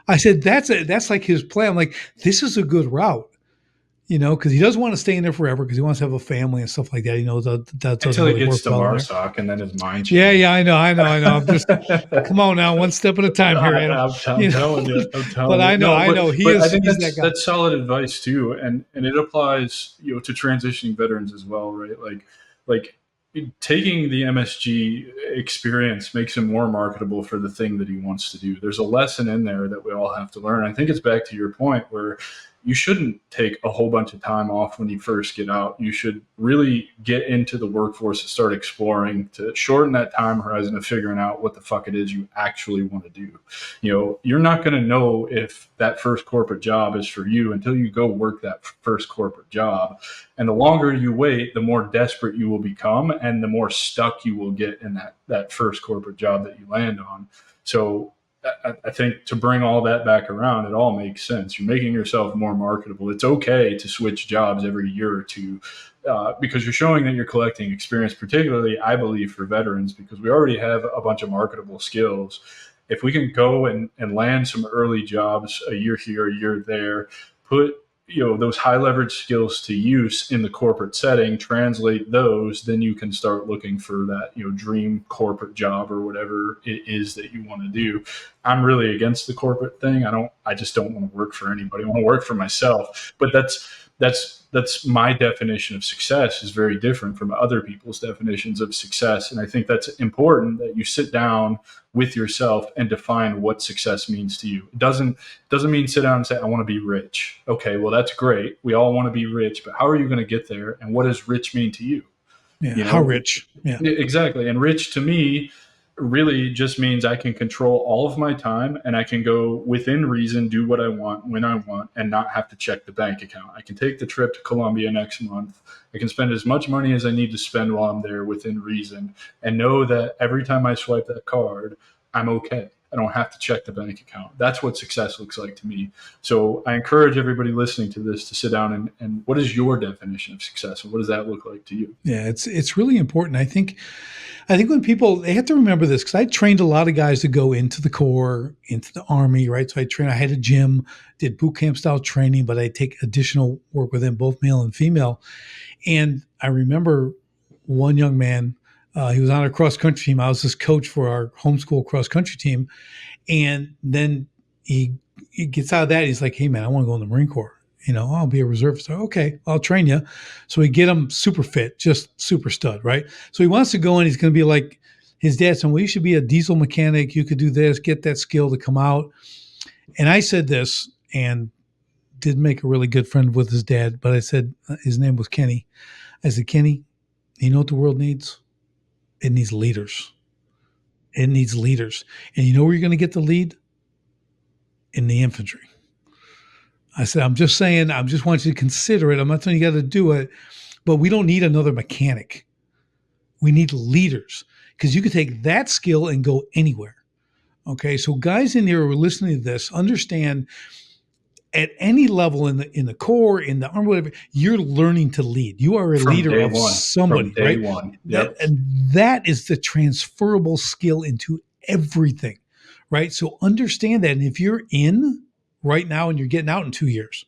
I said, that's like his plan. I'm like, this is a good route. Because he doesn't want to stay in there forever because he wants to have a family and stuff like that. That until he gets to MARSOC and then his mind changes. Yeah, I know. I'm just, come on now, one step at a time here, Adam. I'm telling you. But I know. I think that's solid advice too, and it applies to transitioning veterans as well, right? Like taking the MSG experience makes him more marketable for the thing that he wants to do. There's a lesson in there that we all have to learn. I think it's back to your point where you shouldn't take a whole bunch of time off when you first get out. You should really get into the workforce and start exploring to shorten that time horizon of figuring out what the fuck it is you actually want to do. You're not going to know if that first corporate job is for you until you go work that first corporate job. And the longer you wait, the more desperate you will become and the more stuck you will get in that first corporate job that you land on. So I think to bring all that back around, it all makes sense. You're making yourself more marketable. It's okay to switch jobs every year or two because you're showing that you're collecting experience, particularly, I believe, for veterans, because we already have a bunch of marketable skills. If we can go and land some early jobs, a year here, a year there, put those high leverage skills to use in the corporate setting, translate those, then you can start looking for that, dream corporate job or whatever it is that you want to do. I'm really against the corporate thing. I just don't want to work for anybody. I want to work for myself. But that's my definition of success is very different from other people's definitions of success. And I think that's important that you sit down with yourself and define what success means to you. It doesn't mean sit down and say, I want to be rich. Okay, well, that's great. We all want to be rich, but how are you going to get there? And what does rich mean to you? Yeah, how rich? Yeah, exactly. And rich to me really just means I can control all of my time and I can go within reason, do what I want, when I want, and not have to check the bank account. I can take the trip to Colombia next month. I can spend as much money as I need to spend while I'm there within reason and know that every time I swipe that card, I'm okay. I don't have to check the bank account. That's what success looks like to me. So I encourage everybody listening to this to sit down and what is your definition of success? And what does that look like to you? Yeah, it's really important. I think when people, they have to remember this, because I trained a lot of guys to go into the Corps, into the Army, right? So I had a gym, did boot camp style training, but I take additional work with them, both male and female. And I remember one young man, he was on our cross country team. I was his coach for our homeschool cross country team. And then he gets out of that. He's like, hey man, I want to go in the Marine Corps. I'll be a reservist. Okay, I'll train you. So we get him super fit, just super stud, right? So he wants to go in. He's going to be like his dad said, well, you should be a diesel mechanic. You could do this, get that skill to come out. And I said this and did make a really good friend with his dad. But I said, his name was Kenny. I said, Kenny, you know what the world needs? It needs leaders. It needs leaders. And you know where you're going to get the lead? In the infantry. I said, I'm just saying, I just want you to consider it. I'm not saying you got to do it, but we don't need another mechanic. We need leaders, because you could take that skill and go anywhere. Okay. So guys in there who are listening to this, understand at any level in the Corps, in the Army, whatever, you're learning to lead. You are a leader of somebody, right? Yep. And that is the transferable skill into everything, right? So understand that. And if you're in right now and you're getting out in 2 years,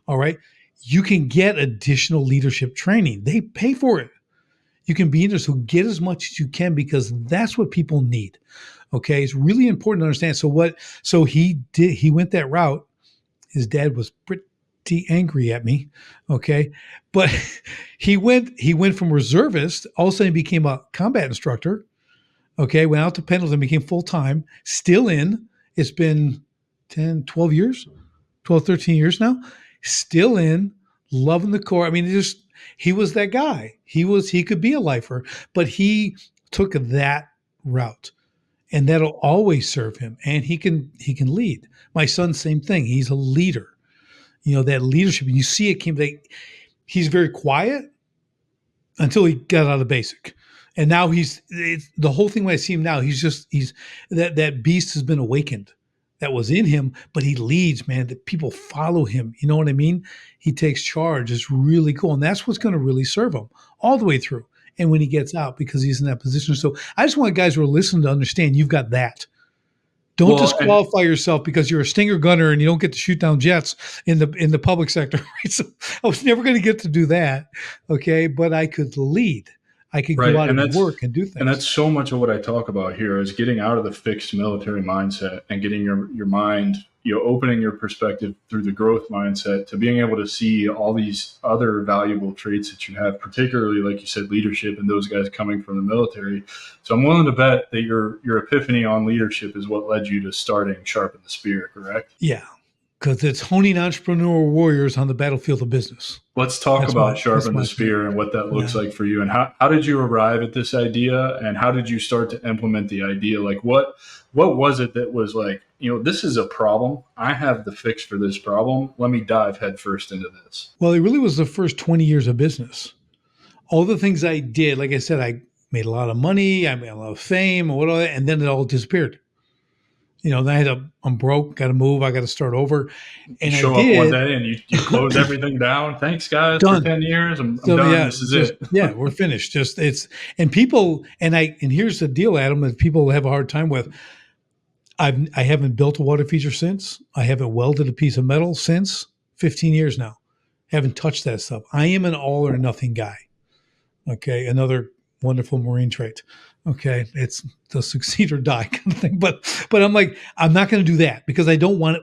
all right, you can get additional leadership training. They pay for it. You can be in there, so get as much as you can, because that's what people need. Okay. It's really important to understand. So he went that route. His dad was pretty angry at me. Okay. But he went from reservist, all of a sudden he became a combat instructor. Okay. Went out to Pendleton, became full-time, still in. It's been 10, 12 years. 12, 13 years now, still in, loving the core. I mean, he was that guy. He could be a lifer, but he took that route, and that'll always serve him. And he can lead. My son, same thing. He's a leader. That leadership, and you see it he's very quiet until he got out of basic. And now the whole thing when I see him now, he's that beast has been awakened that was in him, but he leads, man, that people follow him. You know what I mean? He takes charge. It's really cool. And that's what's going to really serve him all the way through. And when he gets out, because he's in that position. So I just want guys who are listening to understand you've got that. Don't disqualify yourself because you're a Stinger gunner and you don't get to shoot down jets in the public sector. Right? So I was never going to get to do that. Okay. But I could lead. I could go out and work and do things. And that's so much of what I talk about here is getting out of the fixed military mindset and getting your mind, opening your perspective through the growth mindset to being able to see all these other valuable traits that you have, particularly, like you said, leadership and those guys coming from the military. So I'm willing to bet that your epiphany on leadership is what led you to starting Sharpen the Spear, correct? Yeah, because it's honing entrepreneurial warriors on the battlefield of business. Let's talk about Sharpen the Spear and what that looks like for you. And how did you arrive at this idea, and how did you start to implement the idea? Like what was it that was like, this is a problem. I have the fix for this problem. Let me dive headfirst into this. Well, it really was the first 20 years of business. All the things I did, like I said, I made a lot of money, I made a lot of fame, and then it all disappeared. Then I'm broke, got to move, I got to start over. And you show up one day and you close everything down. Thanks, guys, for 10 years. I'm done. Yeah, this is it. Yeah, we're finished. And here's the deal, Adam, that people have a hard time with. I haven't built a water feature since. I haven't welded a piece of metal since 15 years now. Haven't touched that stuff. I am an all or nothing guy. Okay, another wonderful Marine trait. Okay, it's the succeed or die kind of thing. But I'm like, I'm not going to do that because I know what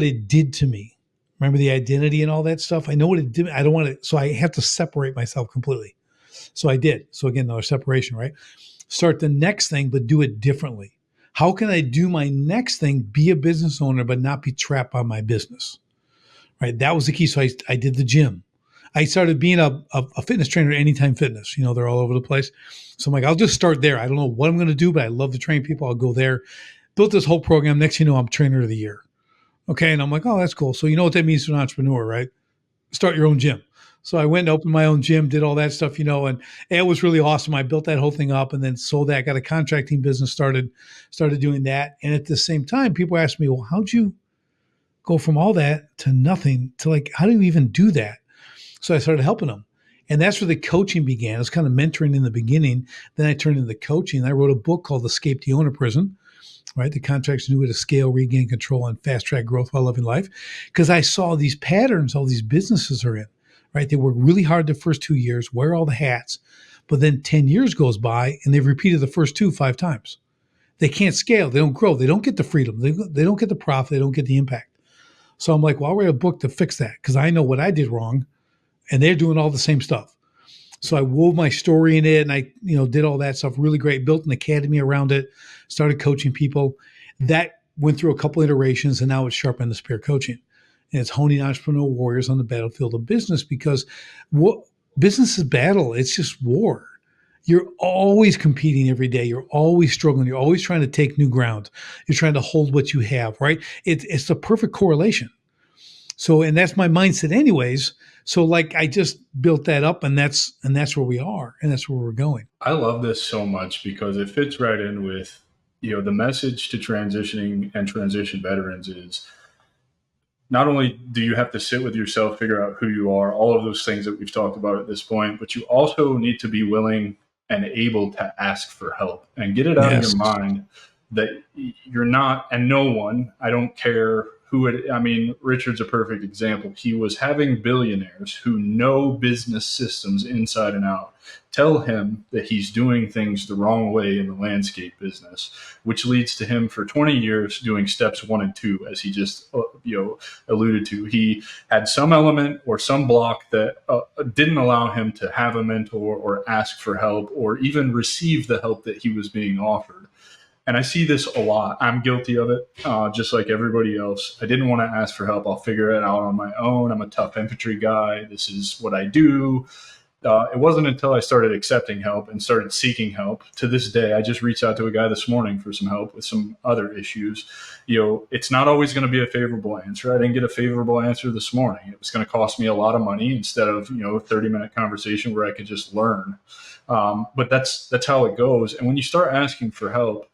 it did to me. Remember the identity and all that stuff? I know what it did. I don't want to, so I have to separate myself completely. So I did. So again, another separation, right? Start the next thing, but do it differently. How can I do my next thing, be a business owner, but not be trapped by my business? Right? That was the key. So I did the gym. I started being a fitness trainer at Anytime Fitness. They're all over the place. So I'm like, I'll just start there. I don't know what I'm going to do, but I love to train people. I'll go there. Built this whole program. Next thing you know, I'm trainer of the year. Okay. And I'm like, oh, that's cool. So you know what that means to an entrepreneur, right? Start your own gym. So I went and opened my own gym, did all that stuff, and it was really awesome. I built that whole thing up and then sold that, got a contracting business, started doing that. And at the same time, people asked me, well, how'd you go from all that to nothing to like, how do you even do that? So I started helping them. And that's where the coaching began. It was kind of mentoring in the beginning. Then I turned into coaching. I wrote a book called Escape the Owner Prison, right? The contracts to do it to scale, regain control, and fast track growth while loving life. Because I saw these patterns all these businesses are in, right? They work really hard the first 2 years, wear all the hats, but then 10 years goes by and they've repeated the first 5 times. They can't scale. They don't grow. They don't get the freedom. They don't get the profit. They don't get the impact. So I'm like, well, I'll write a book to fix that because I know what I did wrong. And they're doing all the same stuff. So I wove my story in it and I, did all that stuff really great, built an academy around it, started coaching people. That went through a couple iterations and now it's Sharpen the Spear Coaching. And it's honing entrepreneurial warriors on the battlefield of business because business is battle. It's just war. You're always competing every day. You're always struggling. You're always trying to take new ground. You're trying to hold what you have, right? It's the perfect correlation. So, and that's my mindset anyways. So like I just built that up and that's where we are and that's where we're going. I love this so much because it fits right in with, the message to transitioning and transition veterans is not only do you have to sit with yourself, figure out who you are, all of those things that we've talked about at this point, but you also need to be willing and able to ask for help and get it out of your mind that you're not, and no one, I don't care Richard's a perfect example. He was having billionaires who know business systems inside and out tell him that he's doing things the wrong way in the landscape business, which leads to him for 20 years doing steps 1 and 2, as he just alluded to. He had some element or some block that didn't allow him to have a mentor or ask for help or even receive the help that he was being offered. And I see this a lot. I'm guilty of it, just like everybody else. I didn't want to ask for help. I'll figure it out on my own. I'm a tough infantry guy. This is what I do. It wasn't until I started accepting help and started seeking help. To this day, I just reached out to a guy this morning for some help with some other issues. It's not always going to be a favorable answer. I didn't get a favorable answer this morning. It was going to cost me a lot of money instead of, a 30-minute conversation where I could just learn. But that's how it goes. And when you start asking for help,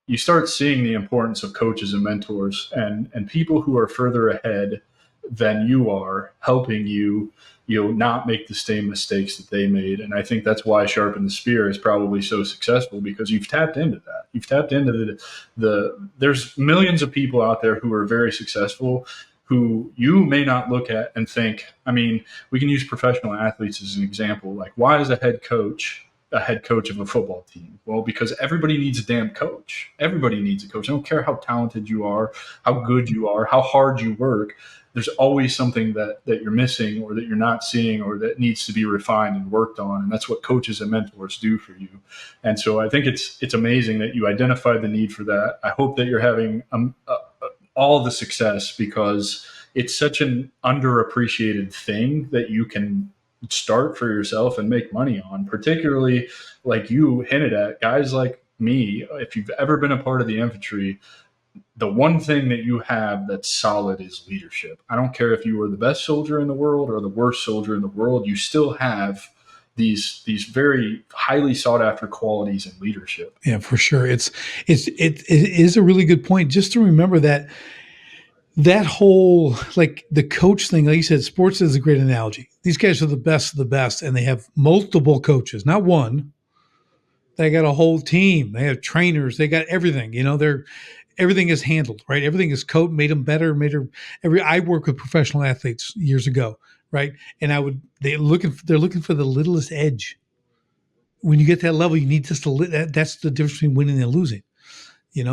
you start seeing the importance of coaches and mentors and people who are further ahead than you are, helping you, not make the same mistakes that they made. And I think that's why Sharpen the Spear is probably so successful, because you've tapped into that. You've tapped into there's millions of people out there who are very successful who you may not look at and think, we can use professional athletes as an example. Like, why is a head coach of a football team? Well, because everybody needs a damn coach. Everybody needs a coach. I don't care how talented you are, how good you are, how hard you work. There's always something that you're missing or that you're not seeing or that needs to be refined and worked on. And that's what coaches and mentors do for you. And so I think it's amazing that you identified the need for that. I hope that you're having all the success, because it's such an underappreciated thing that you can start for yourself and make money on, particularly like you hinted at, guys like me. If you've ever been a part of the infantry, the one thing that you have that's solid is leadership. I don't care if you were the best soldier in the world or the worst soldier in the world, you still have these very highly sought after qualities in leadership. Yeah, for sure. It is a really good point, just to remember that whole, like the coach thing, like you said, sports is a great analogy. These guys are the best of the best, and they have multiple coaches, not one. They got a whole team. They have trainers. They got everything. Everything is handled, right? Everything is code, made them better, I worked with professional athletes years ago, right? And they're looking for the littlest edge. When you get to that level, you need just that's the difference between winning and losing.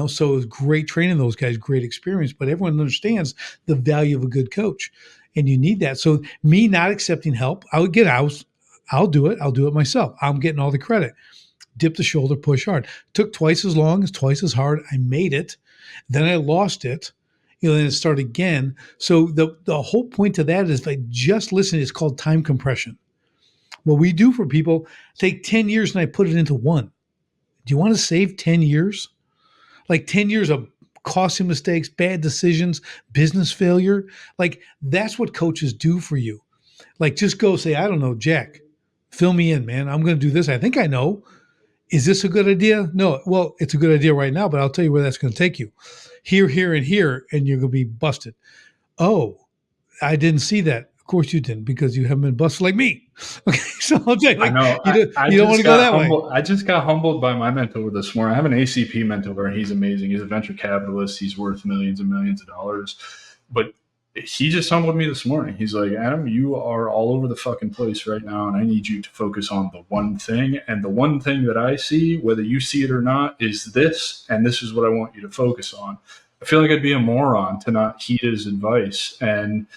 So it was great training those guys, great experience, but everyone understands the value of a good coach, and you need that. So me not accepting help, I'll do it. I'll do it myself. I'm getting all the credit. Dip the shoulder, push hard. Took twice as long, twice as hard. I made it. Then I lost it. Then it started again. So the whole point to that is, like, just listen. It's called time compression. What we do for people, take 10 years and I put it into one. Do you want to save 10 years? Like 10 years of costly mistakes, bad decisions, business failure. Like, that's what coaches do for you. Like, just go say, I don't know, Jack, fill me in, man. I'm going to do this. I think I know. Is this a good idea? No. Well, it's a good idea right now, but I'll tell you where that's going to take you. Here, and here, and you're going to be busted. Oh, I didn't see that. Of course you didn't, because you haven't been busted like me. Okay, so I'll tell you, like, I know. You don't want to go that way. I just got humbled by my mentor this morning. I have an ACP mentor, and he's amazing. He's a venture capitalist. He's worth millions and millions of dollars. But he just humbled me this morning. He's like, Adam, you are all over the fucking place right now, and I need you to focus on the one thing. And the one thing that I see, whether you see it or not, is this, and this is what I want you to focus on. I feel like I'd be a moron to not heed his advice and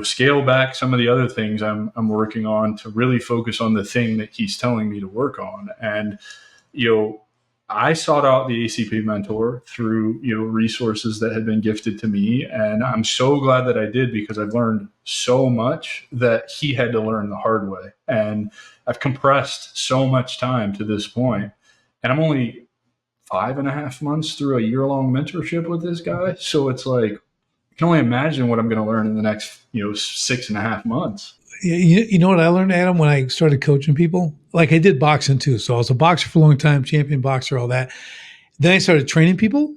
scale back some of the other things I'm working on to really focus on the thing that he's telling me to work on. And I sought out the ACP mentor through, resources that had been gifted to me. And I'm so glad that I did, because I've learned so much that he had to learn the hard way. And I've compressed so much time to this point. And I'm only 5.5 months through a year-long mentorship with this guy. So it's like, I can only imagine what I'm going to learn in the next, 6.5 months. You know what I learned, Adam, when I started coaching people? Like, I did boxing too. So I was a boxer for a long time, champion boxer, all that. Then I started training people.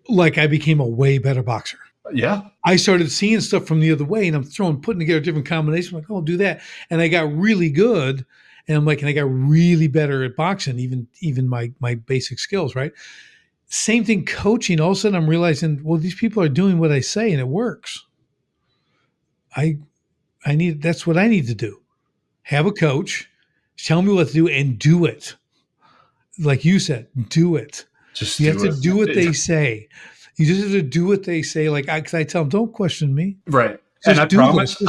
Like, I became a way better boxer. Yeah. I started seeing stuff from the other way, and I'm putting together different combinations. I'm like, oh, do that. And I got really good. And I'm like, and I got really better at boxing, even my basic skills, right? Same thing coaching. All of a sudden I'm realizing, well, these people are doing what I say and it works. That's what I need to do. Have a coach, tell me what to do, and do it. Like you said, do it. You have to do what they say. You just have to do what they say. Like, because I tell them, don't question me. Right. Just and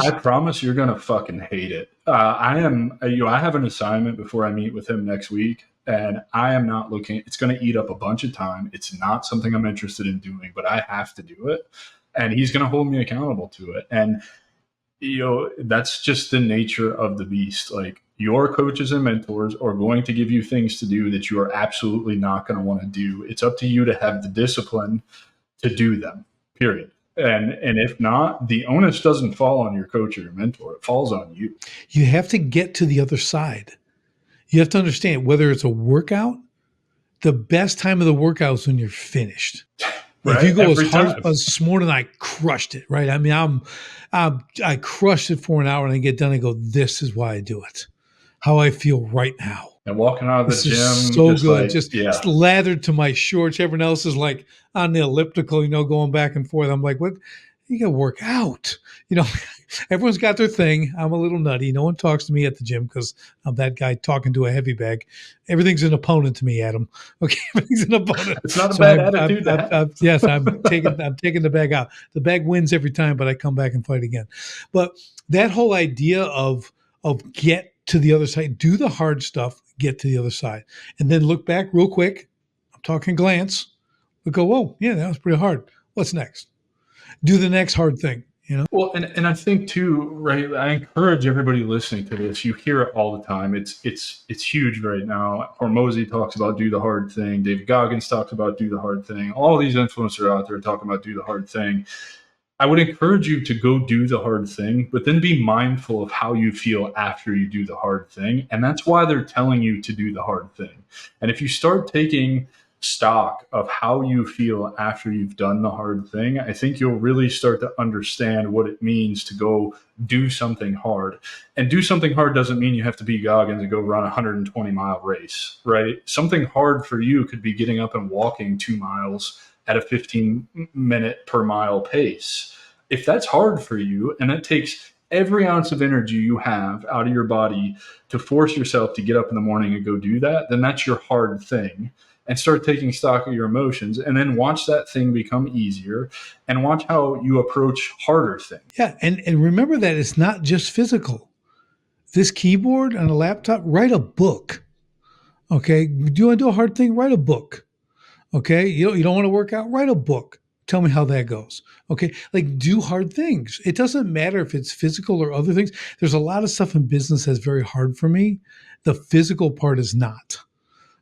I promise you're going to fucking hate it. I have an assignment before I meet with him next week. and I am not looking, it's going to eat up a bunch of time. It's not something I'm interested in doing, but I have to do it. And he's going to hold me accountable to it. And, that's just the nature of the beast. Like, your coaches and mentors are going to give you things to do that you are absolutely not going to want to do. It's up to you to have the discipline to do them, period. And if not, the onus doesn't fall on your coach or your mentor. It falls on you. You have to get to the other side. You have to understand, whether it's a workout, the best time of the workout is when you're finished. Right? If you go as hard as this morning, I crushed it, right? I mean, I crushed it for an hour, and I get done and go, this is why I do it. How I feel right now. And walking out of the gym, so good. Just lathered to my shorts. Everyone else is like on the elliptical, going back and forth. I'm like, what? You got to work out. Everyone's got their thing. I'm a little nutty. No one talks to me at the gym because I'm that guy talking to a heavy bag. Everything's an opponent to me, Adam. Okay, everything's an opponent. It's not a bad attitude. Yes, I'm taking the bag out. The bag wins every time, but I come back and fight again. But that whole idea of get to the other side, do the hard stuff, get to the other side, and then look back real quick. I'm talking glance. We go, whoa, yeah, that was pretty hard. What's next? Do the next hard thing. Well, and I think too, right? I encourage everybody listening to this. You hear it all the time. It's huge right now. Hormozy talks about do the hard thing. David Goggins talks about do the hard thing. All these influencers out there talking about do the hard thing. I would encourage you to go do the hard thing, but then be mindful of how you feel after you do the hard thing. And that's why they're telling you to do the hard thing. And if you start taking stock of how you feel after you've done the hard thing, I think you'll really start to understand what it means to go do something hard. And do something hard doesn't mean you have to be Goggins and go run a 120-mile race, right? Something hard for you could be getting up and walking 2 miles at a 15-minute per mile pace. If that's hard for you, and it takes every ounce of energy you have out of your body to force yourself to get up in the morning and go do that, then that's your hard thing. And start taking stock of your emotions, and then watch that thing become easier, and watch how you approach harder things. Yeah. And remember that it's not just physical. This keyboard on a laptop, write a book. Okay. Do you want to do a hard thing? Write a book. Okay. You don't want to work out? Write a book. Tell me how that goes. Okay. Like, do hard things. It doesn't matter if it's physical or other things. There's a lot of stuff in business that's very hard for me. The physical part is not.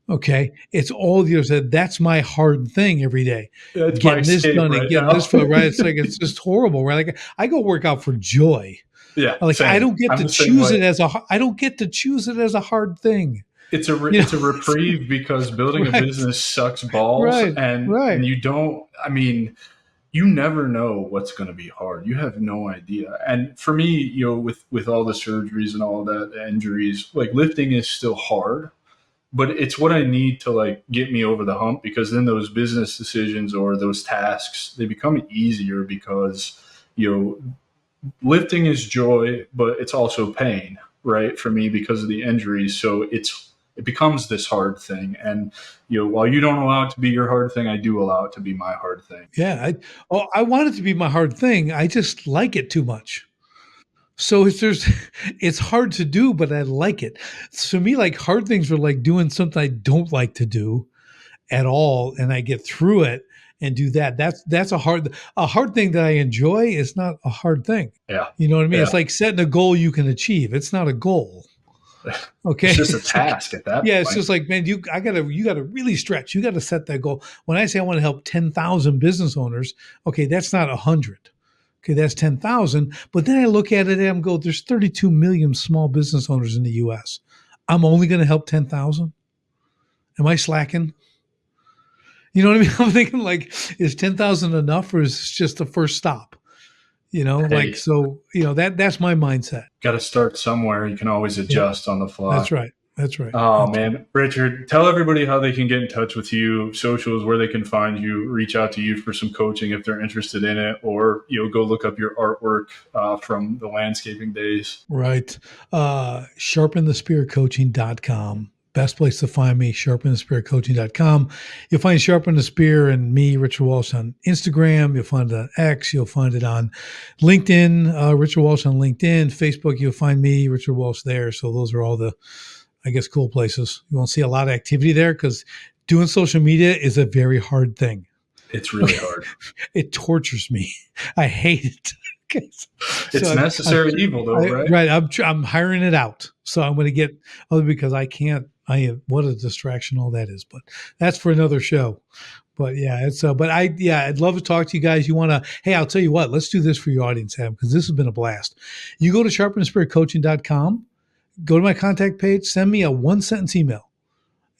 Okay. It's all the other. That's my hard thing every day. Getting this done and getting this for right. It's like, it's just horrible. Right. Like, I go work out for joy. Yeah. Like, same. I don't get to choose it as a hard thing. It's a reprieve because building a business sucks balls. And you don't, you never know what's going to be hard. You have no idea. And for me, with all the surgeries and all that, the injuries, like, lifting is still hard. But it's what I need to, like, get me over the hump, because then those business decisions or those tasks, they become easier because, lifting is joy, but it's also pain, right? For me, because of the injuries. So it becomes this hard thing. And, while you don't allow it to be your hard thing, I do allow it to be my hard thing. Yeah. I want it to be my hard thing. I just like it too much. So it's hard to do, but I like it. So to me, like, hard things are like doing something I don't like to do at all, and I get through it and do that. That's a hard thing that I enjoy. Is not a hard thing. Yeah, you know what I mean. Yeah. It's like setting a goal you can achieve. It's not a goal. Okay, it's just a task at that point. Yeah, it's just like, man, you got to really stretch. You got to set that goal. When I say I want to help 10,000 business owners, okay, that's not 100. Okay, that's 10,000. But then I look at it and I go, there's 32 million small business owners in the U.S. I'm only going to help 10,000? Am I slacking? You know what I mean? I'm thinking, like, is 10,000 enough, or is this just the first stop? That's my mindset. Got to start somewhere. You can always adjust on the fly. That's right. Oh, man. Richard, tell everybody how they can get in touch with you, socials, where they can find you, reach out to you for some coaching if they're interested in it, or, go look up your artwork from the landscaping days. Right. SharpenTheSpearCoaching.com. Best place to find me, SharpenTheSpearCoaching.com. You'll find Sharpen the Spear and me, Richard Walsh, on Instagram. You'll find it on X. You'll find it on LinkedIn, Richard Walsh on LinkedIn. Facebook, you'll find me, Richard Walsh, there. So those are all the I guess, cool places. You won't see a lot of activity there because doing social media is a very hard thing. It's really hard. It tortures me. I hate it. It's necessary evil, though, right? Right. I'm hiring it out, so I'm going to get other because I can't. What a distraction all that is. But that's for another show. But yeah, I'd love to talk to you guys. You want to? Hey, I'll tell you what. Let's do this for your audience, Adam, because this has been a blast. You go to sharpenthespearcoaching.com. Go to my contact page. Send me a 1-sentence email.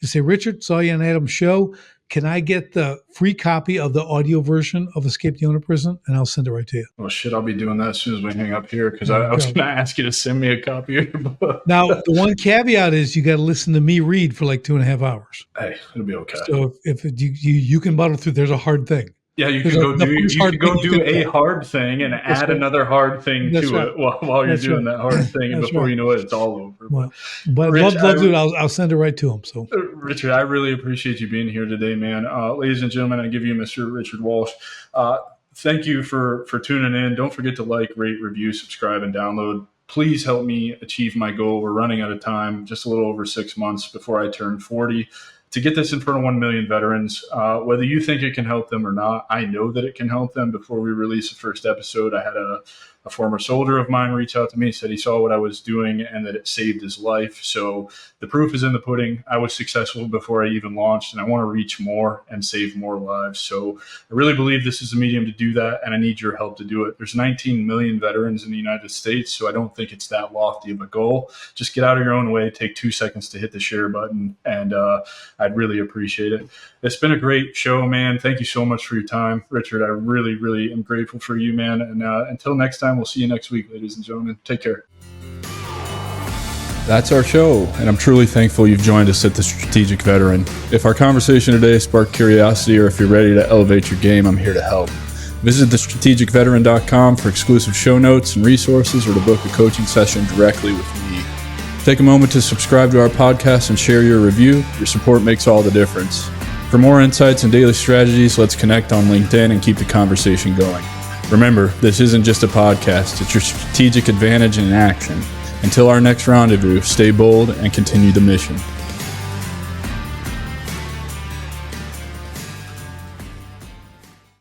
You say, Richard, saw you on Adam's show. Can I get the free copy of the audio version of Escape the Owner Prison? And I'll send it right to you. Well, shit, I'll be doing that as soon as we hang up here because I was going to ask you to send me a copy of your book. Now, the one caveat is you got to listen to me read for like 2.5 hours. Hey, it'll be okay. So if you can muddle through, there's a hard thing. Yeah, you can go do a hard thing and add another hard thing to it while you're doing that hard thing, and before you know it, it's all over. Well, but Rich, love to. I'll send it right to him. So, Richard, I really appreciate you being here today, man. Ladies and gentlemen, I give you Mr. Richard Walsh. Thank you for tuning in. Don't forget to like, rate, review, subscribe, and download. Please help me achieve my goal. We're running out of time, just a little over 6 months before I turn 40. To get this in front of 1 million veterans, whether you think it can help them or not, I know that it can help them. Before we release the first episode, I had a former soldier of mine reach out to me, said he saw what I was doing and that it saved his life. So the proof is in the pudding. I was successful before I even launched, and I want to reach more and save more lives. So I really believe this is a medium to do that, and I need your help to do it. There's 19 million veterans in the United States, so I don't think it's that lofty of a goal. Just get out of your own way, take 2 seconds to hit the share button, and I'd really appreciate it. It's been a great show, man. Thank you so much for your time, Richard. I really, really am grateful for you, man. And until next time, we'll see you next week, ladies and gentlemen. Take care. That's our show, and I'm truly thankful you've joined us at The Strategic Veteran. If our conversation today sparked curiosity, or if you're ready to elevate your game, I'm here to help. Visit thestrategicveteran.com for exclusive show notes and resources, or to book a coaching session directly with me. Take a moment to subscribe to our podcast and share your review. Your support makes all the difference. For more insights and daily strategies, let's connect on LinkedIn and keep the conversation going. Remember, this isn't just a podcast, it's your strategic advantage in action. Until our next rendezvous, stay bold and continue the mission.